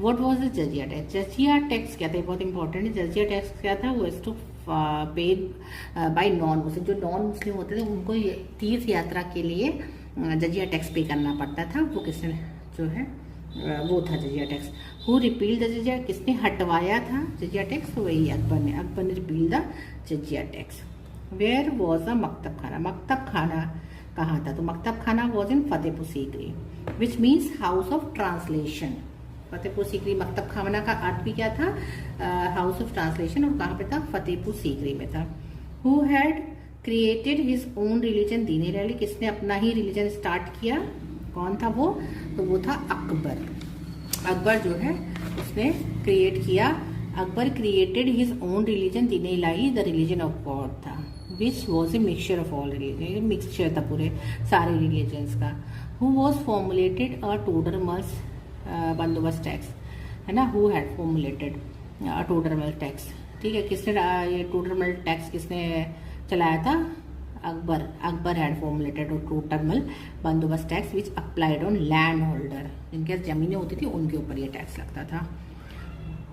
What was the jizya tax, jizya tax क्या था, बहुत इंपॉर्टेंट है। जजिया टैक्स क्या था, वो is to paid by non Muslim, जो नॉन मुस्लिम होते थे उनको तीर्थ यात्रा के लिए जजिया टैक्स पे करना पड़ता था, वो किसने जो है वो था जजिया टैक्स। हु रिपील द जजिया, किसने हटवाया था जजिया टैक्स, तो वही अकबर ने, अकबर ने repeal the jizya tax. Where was the Maktab Khana, Maktab Khana कहाँ था, तो Maktab Khana was in Fatehpur Sikri, which means house of translation. Fatehpur Sikri, Maktab Khana का अर्थ भी क्या था, हाउस ऑफ ट्रांसलेशन, और कहाँ पे था, फतेहपुर सीकरी में था। Who had created his own religion, Deen rally, किसने अपना ही रिलीजन स्टार्ट किया, कौन था वो, तो वो था अकबर। अकबर जो है उसने क्रिएट किया, Akbar created his own religion, Deen Ilahi, the religion of God था, which was a mixture of all religion, mixture था पूरे सारे रिलीजन्स का। हु वॉज फॉर्मुलेटेड अ टोडरमल्स बंदोबस्त टैक्स, है ना, who had formulated Todarmal tax. ठीक है। किसने ये टोडरमल टैक्स किसने चलाया था, अकबर। अकबर हैड फॉर्मुलेटेड टोडरमल बंदोबस्त tax which applied on land holder, जिनके जमीनें होती थी उनके ऊपर ये टैक्स लगता था।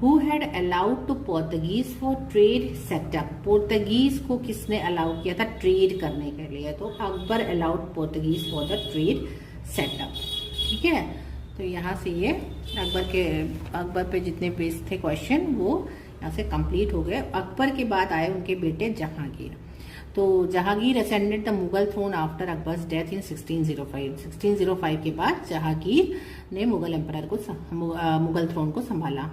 Who had allowed to Portuguese for trade setup, Portuguese को किसने अलाउ किया था ट्रेड करने के लिए, तो Akbar allowed Portuguese for the trade setup. ठीक है। तो यहाँ से ये अकबर पे जितने पेज थे क्वेश्चन वो यहाँ से कंप्लीट हो गए। अकबर के बाद आए उनके बेटे जहांगीर, तो Jahangir ascended the Mughal throne after Akbar's death in 1605। 1605 के बाद जहांगीर ने मुगल एम्परर को मुगल थ्रोन को संभाला।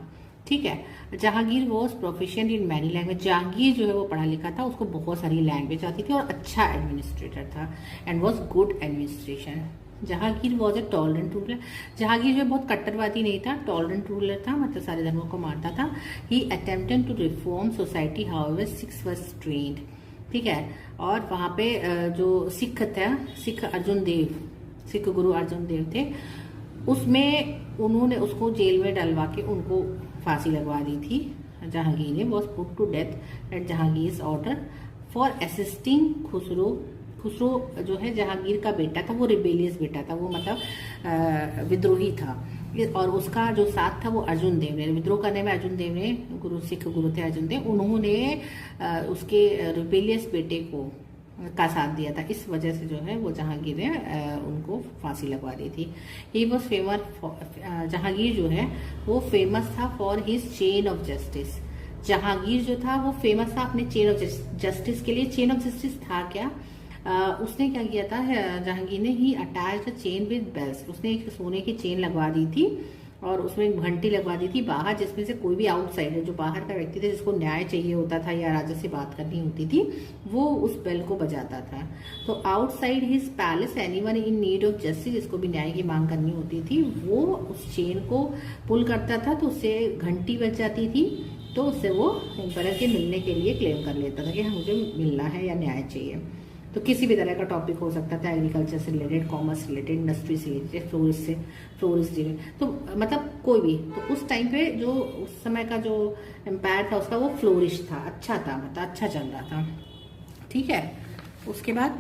ठीक है। Jahangir was proficient in many language, Jahangir जो है वो पढ़ा लिखा था, उसको बहुत सारी लैंग्वेज आती थी और अच्छा एडमिनिस्ट्रेटर था, and was good administration. Jahangir was a tolerant ruler, Jahangir जो है बहुत कट्टरवादी नहीं था, टॉलरेंट रूलर था, मतलब सारे धर्मों को मानता था। He attempted to reform society, however six were trained. ठीक है। और वहाँ पे जो सिख था, सिख गुरु अर्जुन देव थे, उसमें उन्होंने उसको जेल में डलवा के उनको फांसी लगवा दी थी। जहांगीर ने was put to death at Jahangir order for assisting Khusrau. Khusrau जो है जहांगीर का बेटा था, वो रिबेलियस बेटा था, वो मतलब विद्रोही था, और उसका जो साथ था वो अर्जुन देव ने, विद्रोह करने में अर्जुन देव ने, सिख गुरु थे अर्जुन देव, उन्होंने उसके रिबेलियस बेटे को का साथ दिया था। इस वजह से जो है वो जहांगीर ने उनको फांसी लगवा दी थी। ही वॉज फेमस, जहांगीर जो है वो फेमस था for his chain of justice. Jahangir जो था वो फेमस था अपने चेन ऑफ जस्टिस के लिए। चेन ऑफ जस्टिस था क्या? उसने क्या किया था, जहांगीर ने he attach the chain with bells. उसने एक सोने की चेन लगवा दी थी और उसमें एक घंटी लगवा दी थी बाहर, जिसमें से कोई भी आउटसाइडर, जो बाहर का व्यक्ति था जिसको न्याय चाहिए होता था या राजा से बात करनी होती थी, वो उस बेल को बजाता था। तो outside his palace anyone in need of justice, जिसको भी न्याय की मांग करनी होती थी, वो उस चेन को पुल करता था तो उससे घंटी बज जाती थी। तो उससे वो एम्परर के मिलने के लिए क्लेम कर लेता था कि हाँ मुझे मिलना है या न्याय चाहिए। तो किसी भी तरह का टॉपिक हो सकता था, एग्रीकल्चर से रिलेटेड, कॉमर्स रिलेटेड, इंडस्ट्री से रिलेटेड, फ्लोरिस्ट से, तो मतलब कोई भी। तो उस टाइम पे जो उस समय का जो एम्पायर था उसका वो फ्लोरिश था, अच्छा था, मतलब अच्छा चल रहा था। ठीक है, उसके बाद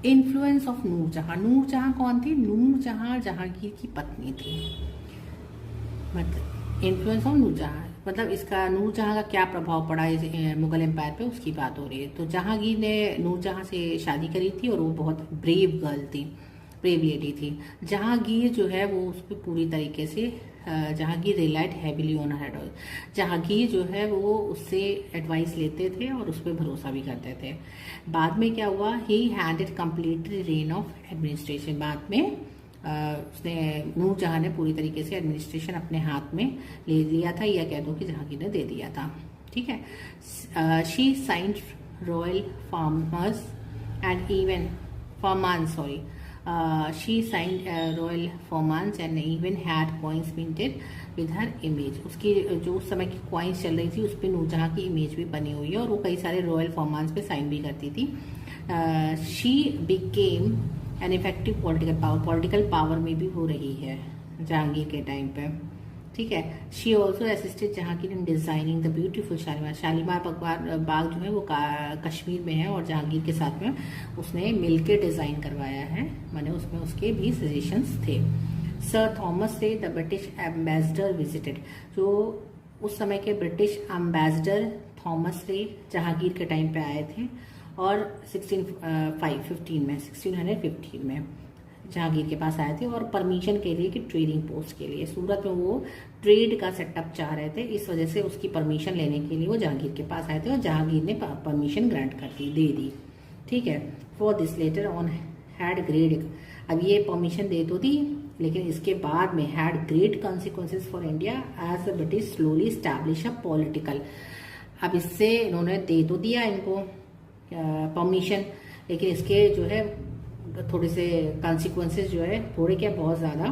इन्फ्लुएंस ऑफ नूरजहां। नूरजहां कौन थी? नूरजहां जहांगीर की पत्नी थी। मतलब इन्फ्लुएंस ऑफ नूरजहां, मतलब इसका नूरजहां का क्या प्रभाव पड़ा इस मुगल एम्पायर पे, उसकी बात हो रही है। तो जहांगीर ने नूरजहां से शादी करी थी और वो बहुत ब्रेव गर्ल थी, ब्रेव लेडी थी। जहांगीर जो है वो उस पर पूरी तरीके से, Jahangir relied heavily on her advice. Jahangir जो है वो उससे एडवाइस लेते थे और उस पर भरोसा भी करते थे। बाद में क्या हुआ, ही handed completely rain of administration. बाद में उसने, नूरजहां ने पूरी तरीके से एडमिनिस्ट्रेशन अपने हाथ में ले लिया था, या कह दो कि जहांगीर ने दे दिया था। ठीक है, she signed royal farmers and even farmans, sorry, she signed royal farmans and even had coins printed with her image. उसकी जो उस समय की कॉइन्स चल रही थी उस पर नूरजहां की इमेज भी बनी हुई है और वो कई सारे रॉयल फॉर्मांस पे साइन भी करती थी। She became an effective political power में भी हो रही है जहांगीर के टाइम पे। ठीक है, she also assisted Jahangir in designing the beautiful Shalimar. Shalimar Bagh जो है वो कश्मीर में है और जहांगीर के साथ में उसने मिलकर डिजाइन करवाया है, माने उसमें उसके भी सजेशंस थे। सर थॉमस से द ब्रिटिश एम्बेसडर विजिटेड। जो उस समय के ब्रिटिश एम्बेसडर थॉमस रे जहांगीर के टाइम पे आए थे और 1615 में जहांगीर के पास आए थे और परमिशन के लिए कि ट्रेडिंग पोस्ट के लिए सूरत में वो ट्रेड का सेटअप चाह रहे थे। इस वजह से उसकी परमिशन लेने के लिए वो जहांगीर के पास आए थे और जहांगीर ने परमिशन ग्रांट कर दी, दे दी। ठीक है, for this later on had great, अब ये परमिशन दे तो दी लेकिन इसके बाद में had great consequences for India as the British slowly establish a political. अब इससे इन्होंने दे तो दिया इनको परमिशन, लेकिन इसके जो है थोड़े से कॉन्सिक्वेंसेज जो है, थोड़े क्या बहुत ज़्यादा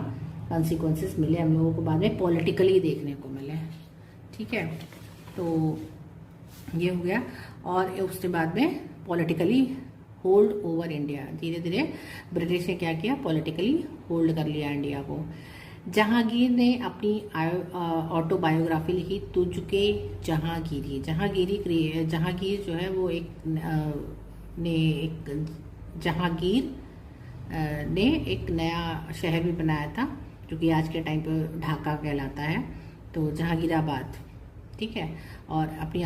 कॉन्सिक्वेंसेज मिले हम लोगों को, बाद में पॉलिटिकली देखने को मिले। ठीक है, तो ये हो गया और उसके बाद में पॉलिटिकली होल्ड ओवर इंडिया। धीरे धीरे ब्रिटिश ने क्या किया, पॉलिटिकली होल्ड कर लिया इंडिया को। जहांगीर ने अपनी ऑटोबायोग्राफी लिखी, तुझके जहांगीरी। जहांगीर जो है वो जहांगीर ने एक नया शहर भी बनाया था जो कि आज के टाइम पे ढाका कहलाता है, तो जहांगीराबाद। ठीक है, और अपनी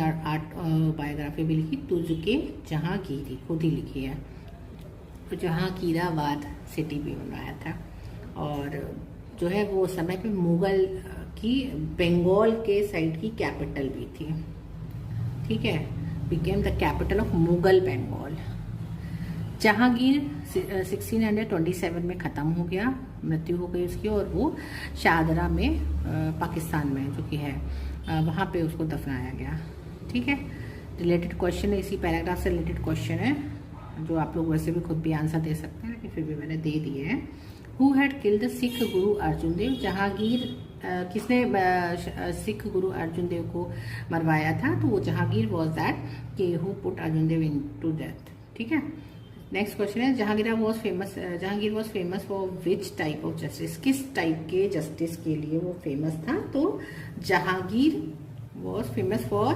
बायोग्राफी भी लिखी, तुझके जहांगीरी, खुद ही लिखी है। तो जहांगीराबाद सिटी भी बनाया था और जो है वो समय पे मुगल की बंगाल के साइड की कैपिटल भी थी। ठीक है, became the capital of Mughal Bengal. Jahangir 1627 में ख़त्म हो गया, मृत्यु हो गई उसकी, और वो शाहदरा में पाकिस्तान में जो कि है वहाँ पे उसको दफनाया गया। ठीक है, रिलेटेड क्वेश्चन है, इसी पैराग्राफ से रिलेटेड क्वेश्चन है जो आप लोग वैसे भी खुद भी आंसर दे सकते हैं, लेकिन फिर भी मैंने दे दिए हैं। Who had killed the Sikh गुरु अर्जुन देव। जहांगीर किसने सिख गुरु अर्जुन देव को मरवाया था, तो वो जहांगीर वॉज दैट कि who put Arjun Dev in to death. ठीक है, नेक्स्ट क्वेश्चन है, Jahangir was famous for which type of justice. किस टाइप के जस्टिस के लिए वो फेमस था, तो Jahangir was famous for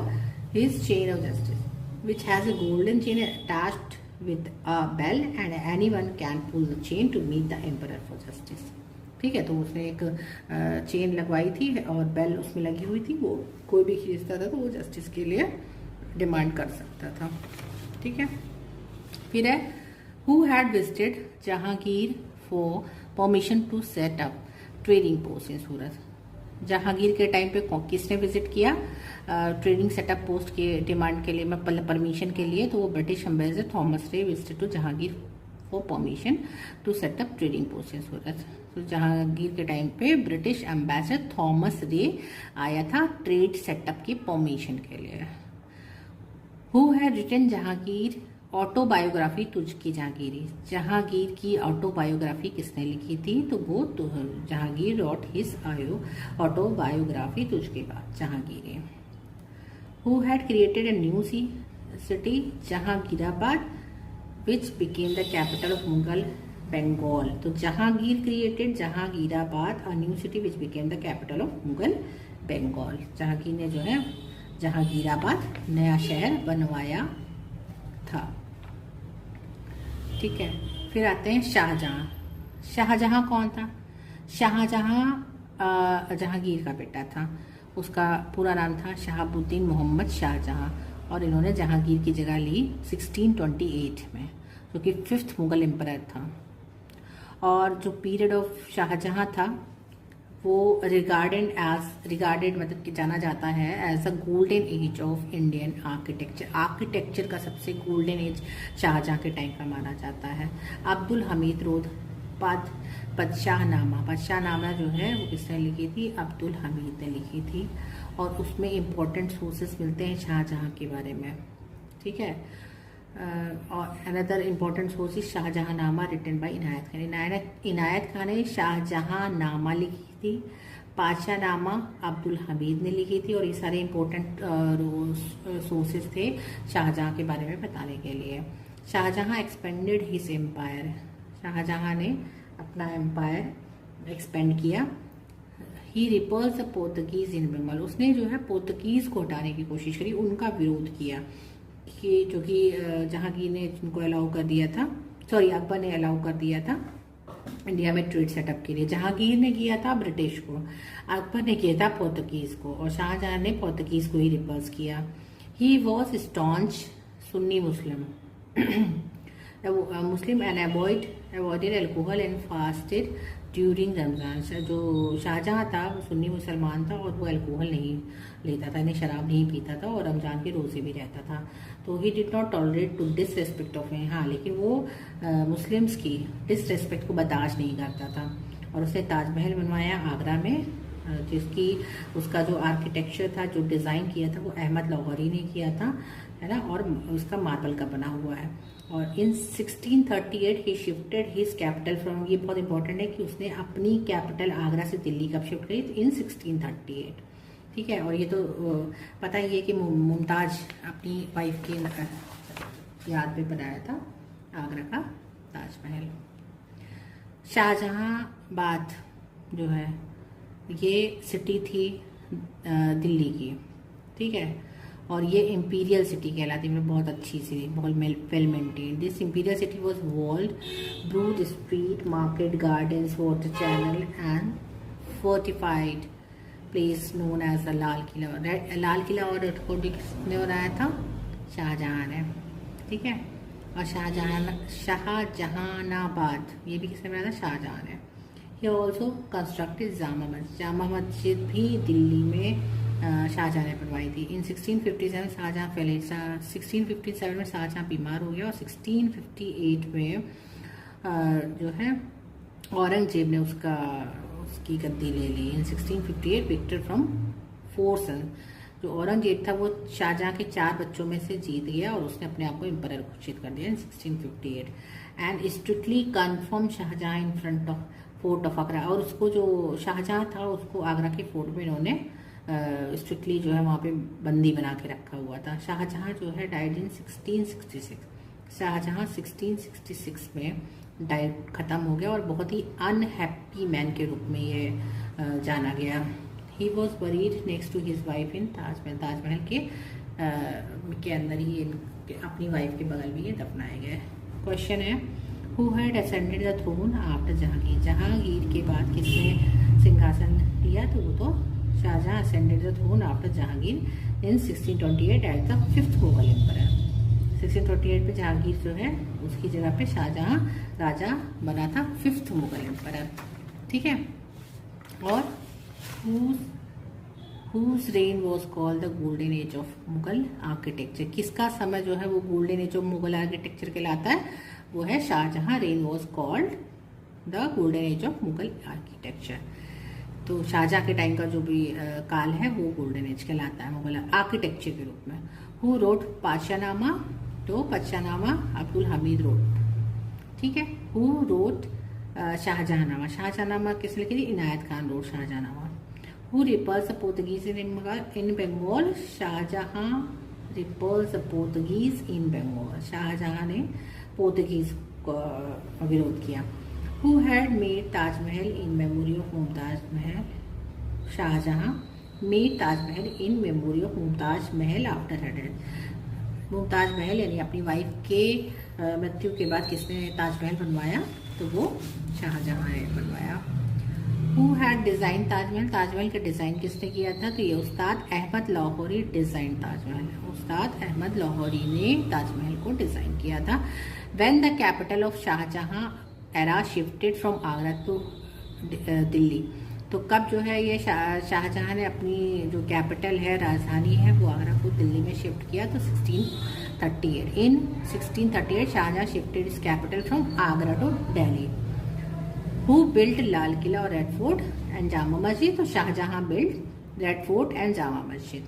his chain of justice which has a golden chain attached with a bell and anyone can pull the chain to meet the emperor for justice। ठीक है, तो उसने एक चेन लगवाई थी और बेल उसमें लगी हुई थी, वो कोई भी खींचता था तो वो जस्टिस के लिए डिमांड कर सकता था। ठीक है, फिर है who had visited Jahangir for permission to set up trading post in Surat. Jahangir के टाइम पे किसने विजिट किया ट्रेडिंग सेटअप पोस्ट के डिमांड के लिए, परमिशन के लिए? तो वो British ambassador Thomas Roe visited to Jahangir for permission to setup trading post in Surat. तो जहांगीर के टाइम पे ब्रिटिश एम्बेसडर थॉमस रे आया था ट्रेड सेटअप की परमिशन के लिए। Who had written Jahangir autobiography Tuzuki Jahangiri. Jahangir की ऑटोबायोग्राफी किसने लिखी थी? तो वो Jahangir wrote his autobiography Tuzuk बाद Jahangiri. Who had created a new city Jahangirabad which became the capital of Mughal Bengal. तो Jahangir created Jahangirabad a new city which became the capital of Mughal Bengal. Jahangir ने जो है जहांगीराबाद नया शहर बनवाया था। ठीक है, फिर आते हैं शाहजहां। शाहजहां कौन था? शाहजहां जहांगीर का बेटा था। उसका पूरा नाम था शहाबुद्दीन मोहम्मद शाहजहां और इन्होंने जहांगीर की जगह ली 1628 में, जो कि 5th मुगल एम्परर था। और जो पीरियड ऑफ शाहजहां था वो रिगार्डेड मतलब कि जाना जाता है as a golden age of Indian architecture. Architecture का सबसे गोल्डन एज शाहजहां के टाइम का माना जाता है। अब्दुल हमीद रोड बादशाहनामा जो है वो किसने लिखी थी? अब्दुल हमीद ने लिखी थी। और उसमें इम्पोर्टेंट सोर्सेस मिलते हैं शाहजहां के बारे में। ठीक है, और another important source is Shahjahannama written by Inayat Khan. Inayat Khan ने शाहजहांनामा लिखी थी। पादशाहनामा अब्दुल हमीद ने लिखी थी। और ये सारे इम्पोर्टेंट सोर्सेज थे शाहजहां के बारे में बताने के लिए। Shah Jahan expanded his empire. Shah Jahan ने अपना एम्पायर एक्सपेंड किया। He repulse the Portuguese in Bengal. उसने जो है पोर्तुगीज को हटाने की कोशिश करी, उनका विरोध किया कि जो कि जहांगीर ने उनको अलाउ कर दिया था, सॉरी अकबर ने अलाउ कर दिया था इंडिया में ट्रेड सेटअप के लिए। जहांगीर ने किया था ब्रिटिश को, अकबर ने किया था पोर्तुगीज को, और शाहजहां ने पोर्तुगीज को ही रिपल्स किया। He was staunch Sunni Muslim Muslim and avoided alcohol and fasted during Ramzan. जो शाहजहां था वो सुन्नी मुसलमान था और वो अल्कोहल नहीं लेता था, यानी शराब नहीं पीता था, और रमजान के रोजे भी रहता था। तो he did not tolerate to disrespect of. हाँ, लेकिन वो मुस्लिम्स की डिसरेस्पेक्ट को बर्दाश्त नहीं करता था। और उसने ताजमहल बनवाया आगरा में, जिसकी उसका जो आर्किटेक्चर था, जो डिज़ाइन किया था, वो अहमद लाहौरी ने किया था, है ना, और उसका मार्बल का बना हुआ है। और इन 1638 ही शिफ्टेड हिज कैपिटल फ्रॉम, ये बहुत इंपॉर्टेंट है कि उसने अपनी कैपिटल आगरा से दिल्ली कब शिफ्ट करी? इन 1638। ठीक है, और ये तो पता ही है कि मुमताज अपनी वाइफ की याद में बनाया था आगरा का ताजमहल। शाहजहांबाद जो है ये सिटी थी दिल्ली की। ठीक है, और ये इम्पीरियल सिटी कहलाती है, बहुत अच्छी सी, बहुत well maintain. This imperial city was walled, broad street, market, gardens, water channel and fortified place known as the Lal Qila. Lal Qila और रेड फोर्ट किसने बनाया था? शाहजहां ने। ठीक है, और शाहजहानाबाद ये भी किसने बनाया था? शाहजहां ने। He also constructed Jama Masjid. Jama Masjid भी दिल्ली में शाहजहां ने बनवाई थी। इन 1657 शाहजहां फैले, 1657 में शाहजहां बीमार हो गया, और 1658 में जो है औरंगजेब ने उसकी गद्दी ले ली। इन 1658 विक्टर फ्रॉम 4 सन। जो औरंगजेब था वो शाहजहां के 4 बच्चों में से जीत गया, और उसने अपने आप को एम्परर घोषित कर दिया in 1658। And strictly confirm Shah Jahan in front of fort of Agra. और उसको जो शाहजहां था उसको आगरा के फोर्ट में इन्होंने स्ट्रिक्टली जो है वहाँ पे बंदी बना के रखा हुआ था। शाहजहां जो है डाइड इन 1666। शाहजहां 1666 में डाइड खत्म हो गया, और बहुत ही अनहैप्पी मैन के रूप में ये जाना गया। He was buried next to his wife in Taj Mahal. Taj Mahal के अंदर ही अपनी वाइफ के बगल में ये दफनाए गए। क्वेश्चन है who had ascended the throne after Jahangir. Jahangir के बाद किसने सिंहासन लिया? तो वो तो Shah Jahan ascended the throne after Jahangir in 1628 as the 5th Mughal emperor. 1628 में जहांगीर जो है उसकी जगह पे शाहजहां राजा बना था, 5th मुगल एम्परर। ठीक है। और whose reign was called the golden age of Mughal architecture, किसका समय जो है वो golden age of Mughal architecture कहलाता है, वो है Shah Jahan. Reign was called the golden age of Mughal architecture. तो शाहजहां के टाइम का जो भी काल है वो गोल्डन एज कहलाता है मुगल आर्किटेक्चर के रूप में। हु रोट पादशाहनामा, तो पादशाहनामा अब्दुल हमीद रोट। ठीक है। हु रोट शाहजहांनामा, शाहजहांनामा किसने लिखी थी, Inayat Khan wrote Shahjahannama. Who repulsed the Portuguese in Bengal? Shahjahan repulsed the Portuguese in Bengal, Shahjahan ने पोर्तुगीज का विरोध किया। Who had made Taj Mahal in memory of Mumtaz Mahal, Shahjahan made Taj Mahal in memory of Mumtaz Mahal after her death। Mumtaz Mahal यानी अपनी वाइफ के मृत्यु के बाद किसने ताजमहल बनवाया, तो वो शाहजहां ने बनवाया। Who had design Taj Mahal, Taj Mahal का डिजाइन किसने किया था, तो ये उस्ताद अहमद लाहौरी डिजाइन ताजमहल, उस्ताद अहमद लाहौरी ने ताजमहल को डिजाइन किया था। When the capital of Shahjahan era shifted from Agra to Delhi, तो कब जो है ये शाहजहां ने अपनी जो कैपिटल है, राजधानी है, वो आगरा को दिल्ली में शिफ्ट किया, तो 1638। In 1638 Shah Jahan shifted his capital from Agra to Delhi. Who built Lal Qila और red Fort and Jama Masjid, तो Shah Jahan build Red Fort and Jama Masjid.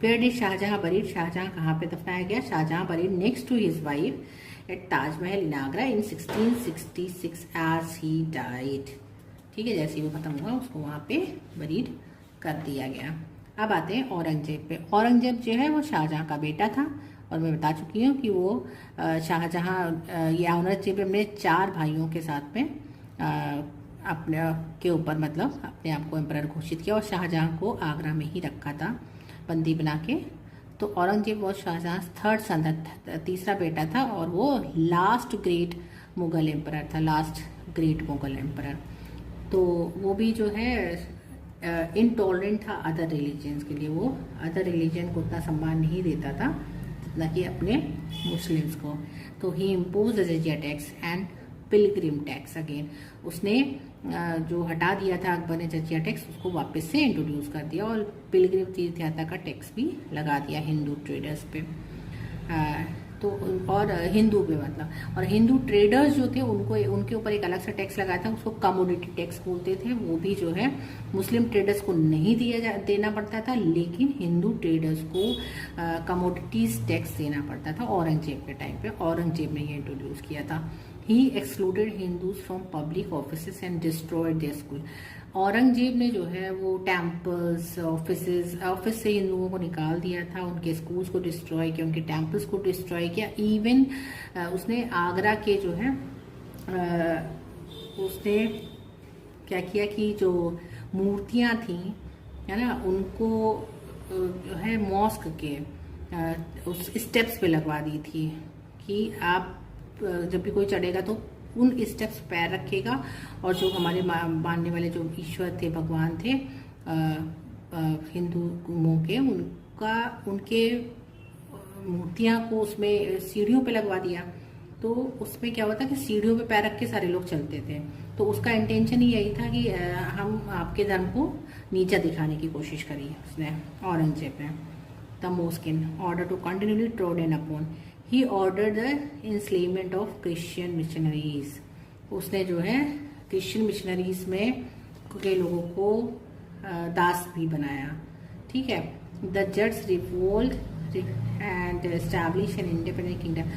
Where did Shah Jahan buried, Shah Jahan कहाँ पे दफनाया गया, Shah Jahan buried next to his wife at Taj Mahal in Agra in 1666 as he died। ठीक है, जैसे ही वो खत्म हुआ उसको वहाँ पे बरीड कर दिया गया। अब आते हैं औरंगजेब पे। औरंगजेब जो है वो शाहजहां का बेटा था, और मैं बता चुकी हूँ कि वो शाहजहां या औरंगजेब ने 4 भाइयों के साथ में अपने के ऊपर मतलब अपने आप को एम्परर घोषित किया, और शाहजहां को आगरा में ही रखा था बंदी बना के। तो औरंगजेब वो शाहजहां 3rd सन था, तीसरा बेटा था, और वो लास्ट ग्रेट मुगल एम्परर था, लास्ट ग्रेट मुगल एम्परर। तो वो भी जो है इनटॉलरेंट था अदर रिलीजन्स के लिए, वो अदर रिलीजन को उतना सम्मान नहीं देता था जितना कि अपने मुस्लिम्स को। तो he impose the jizya tax and pilgrim tax again, उसने जो हटा दिया था अकबर ने जजिया टैक्स, उसको वापस से इंट्रोड्यूस कर दिया, और पिलग्रिम तीर्थ यात्रा का टैक्स भी लगा दिया हिंदू ट्रेडर्स पे। तो और हिंदू पे मतलब, और हिंदू ट्रेडर्स जो थे उनको उनके ऊपर एक अलग सा टैक्स लगाया था, उसको कमोडिटी टैक्स बोलते थे। वो भी जो है मुस्लिम ट्रेडर्स को नहीं देना पड़ता था, लेकिन हिंदू ट्रेडर्स को कमोडिटीज टैक्स देना पड़ता था। औरंगजेब के टाइम पे औरंगजेब ने ये इंट्रोड्यूस किया था। He excluded Hindus from public office and destroyed their school. Aurangzeb ने जो है वो टेम्पल्स ऑफिस से हिंदुओं को निकाल दिया था, उनके स्कूल्स को डिस्ट्रॉय किया, उनके टेम्पल्स को डिस्ट्रॉय किया। इवन उसने आगरा के जो है उसने क्या किया कि जो मूर्तियां थी है ना, उनको जो है मॉस्क के उस स्टेप्स पे लगवा दी थी कि आप जब भी कोई चढ़ेगा तो उन स्टेप्स पैर रखेगा, और जो हमारे मानने वाले जो ईश्वर थे, भगवान थे हिंदुओं के, उनके मूर्तियां को उसमें सीढ़ियों पे लगवा दिया। तो उसमें क्या होता कि सीढ़ियों पे पैर रख के सारे लोग चलते थे। तो उसका इंटेंशन ही यही था कि हम आपके धर्म को नीचा दिखाने की कोशिश करी उसने, औरंगजेब ने। The mosque in order to continuously trodden upon, he order the enslavement of Christian missionaries. उसने जो है क्रिश्चियन मिशनरीज में के लोगों को दास भी बनाया। ठीक है। The Jats revolt and establish an independent kingdom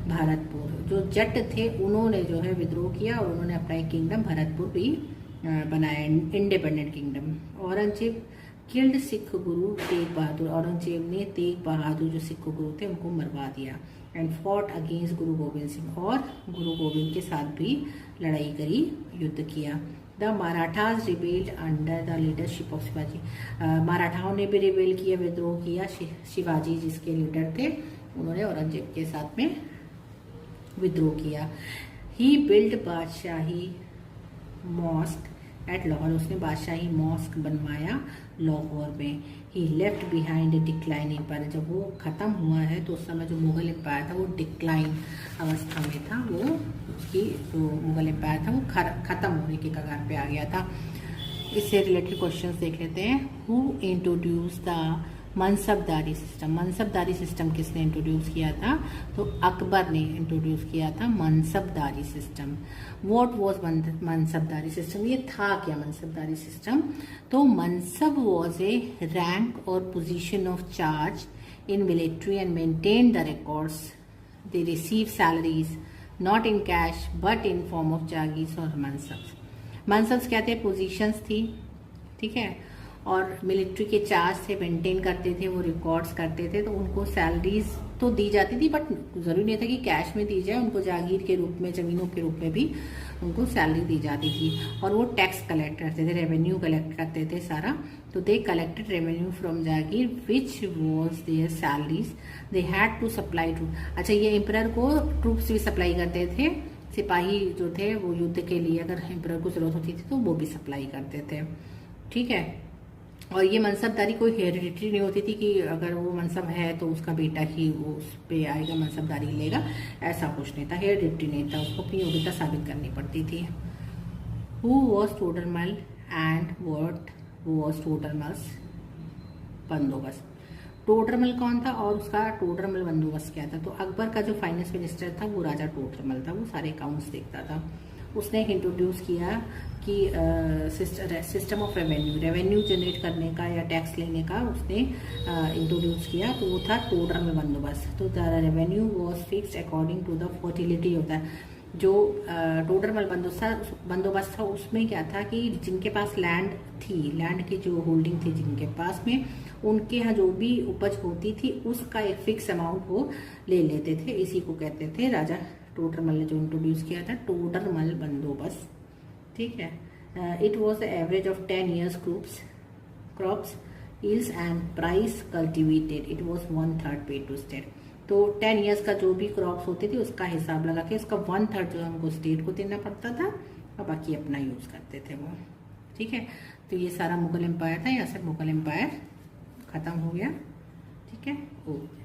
Bharatpur. जो जट थे उन्होंने जो है विद्रोह किया, और उन्होंने अपना एक किंगडम भरतपुर भी बनाया, independent kingdom. Aurangzeb killed Sikh Guru Tegh Bahadur. Aurangzeb ने तेग बहादुर जो सिख गुरु थे उनको मरवा दिया। एंड फॉट अगेंस्ट गुरु गोविंद सिंह, और गुरु गोविंद के साथ भी लड़ाई करी, युद्ध किया। The Marathas rebelled under the leadership of Shivaji. मराठाओं ने भी रिबेल किया, विद्रोह किया। शिवाजी जिसके लीडर थे उन्होंने औरंगजेब के साथ में विद्रोह किया। He build Badshahi mosque at Lahore, उसने बादशाही मॉस्क बनवाया लाहौर में। He left behind a decline empire, जब वो ख़त्म हुआ है तो उस समय जो मुग़ल एम्पायर था वो डिक्लाइन अवस्था में था, वो उसकी जो मुग़ल एम्पायर था वो ख़त्म होने के कगार पे आ गया था। इससे रिलेटेड क्वेश्चंस देख लेते हैं। Who introduce the mansabdari system, mansabdari system किसने इंट्रोड्यूस किया था? तो अकबर ने इंट्रोड्यूस किया था mansabdari system. What was mansabdari system, ये था क्या मनसबदारी सिस्टम? तो मनसब वाज ए रैंक और position of charge in military and maintain the records. They receive salaries not in cash but in form of jagir और मनसब्स। मनसब्स क्या थे? पोजीशंस थी, ठीक है, और मिलिट्री के चार्ज से मेंटेन करते थे, वो रिकॉर्ड्स करते थे, तो उनको सैलरीज तो दी जाती थी, बट जरूरी नहीं था कि कैश में दी जाए, उनको जागीर के रूप में, जमीनों के रूप में भी उनको सैलरी दी जाती थी। और वो टैक्स कलेक्ट करते थे, रेवेन्यू कलेक्ट करते थे सारा। तो they collected revenue from jagir which was their salaries, they had to supply troop. अच्छा, ये एम्परर को ट्रूप्स भी सप्लाई करते थे, सिपाही जो थे वो युद्ध के लिए अगर एम्परर को जरूरत होती थी तो वो भी सप्लाई करते थे, ठीक है। और ये मनसबदारी कोई हेरिडिटरी नहीं होती थी कि अगर वो मनसब है तो उसका बेटा ही वो उस पे आएगा मनसबदारी लेगा, ऐसा कुछ नहीं था, हेरिडिटरी नहीं था, उसको अपनी योग्यता साबित करनी पड़ती थी। Who was Todarmal and what was Todarmal's bandobast, Todarmal कौन था और उसका टोडरमल बंदोबस्त क्या था? तो अकबर का जो फाइनेंस मिनिस्टर था वो राजा टोडरमल था, वो सारे अकाउंट्स देखता था। उसने इंट्रोड्यूस किया कि सिस्टम ऑफ रेवेन्यू जनरेट करने का या टैक्स लेने का उसने इंट्रोड्यूस किया, तो वो था टोडरमल बंदोबस्त। तो the revenue was fixed according to the fertility होता है। जो टोडरमल बंदोबस्त था उसमें क्या था कि जिनके पास लैंड थी, लैंड की जो होल्डिंग थी जिनके पास में, उनके यहाँ जो भी उपज होती थी उसका एक फिक्स अमाउंट वो ले लेते थे। इसी को कहते थे राजा टोडरमल ने जो इंट्रोड्यूस किया था टोडरमल बंदोबस्त, ठीक है। It was the average of 10 years crops yields and price cultivated, it was 1/3 paid to state. तो 10 years का जो भी क्रॉप्स होते थे उसका हिसाब लगा के उसका 1/3 जो है उनको स्टेट को देना पड़ता था और बाकी अपना यूज करते थे वो, ठीक है। तो ये सारा मुगल एम्पायर था, यहाँ से मुगल एम्पायर खत्म हो गया, ठीक है। ओके।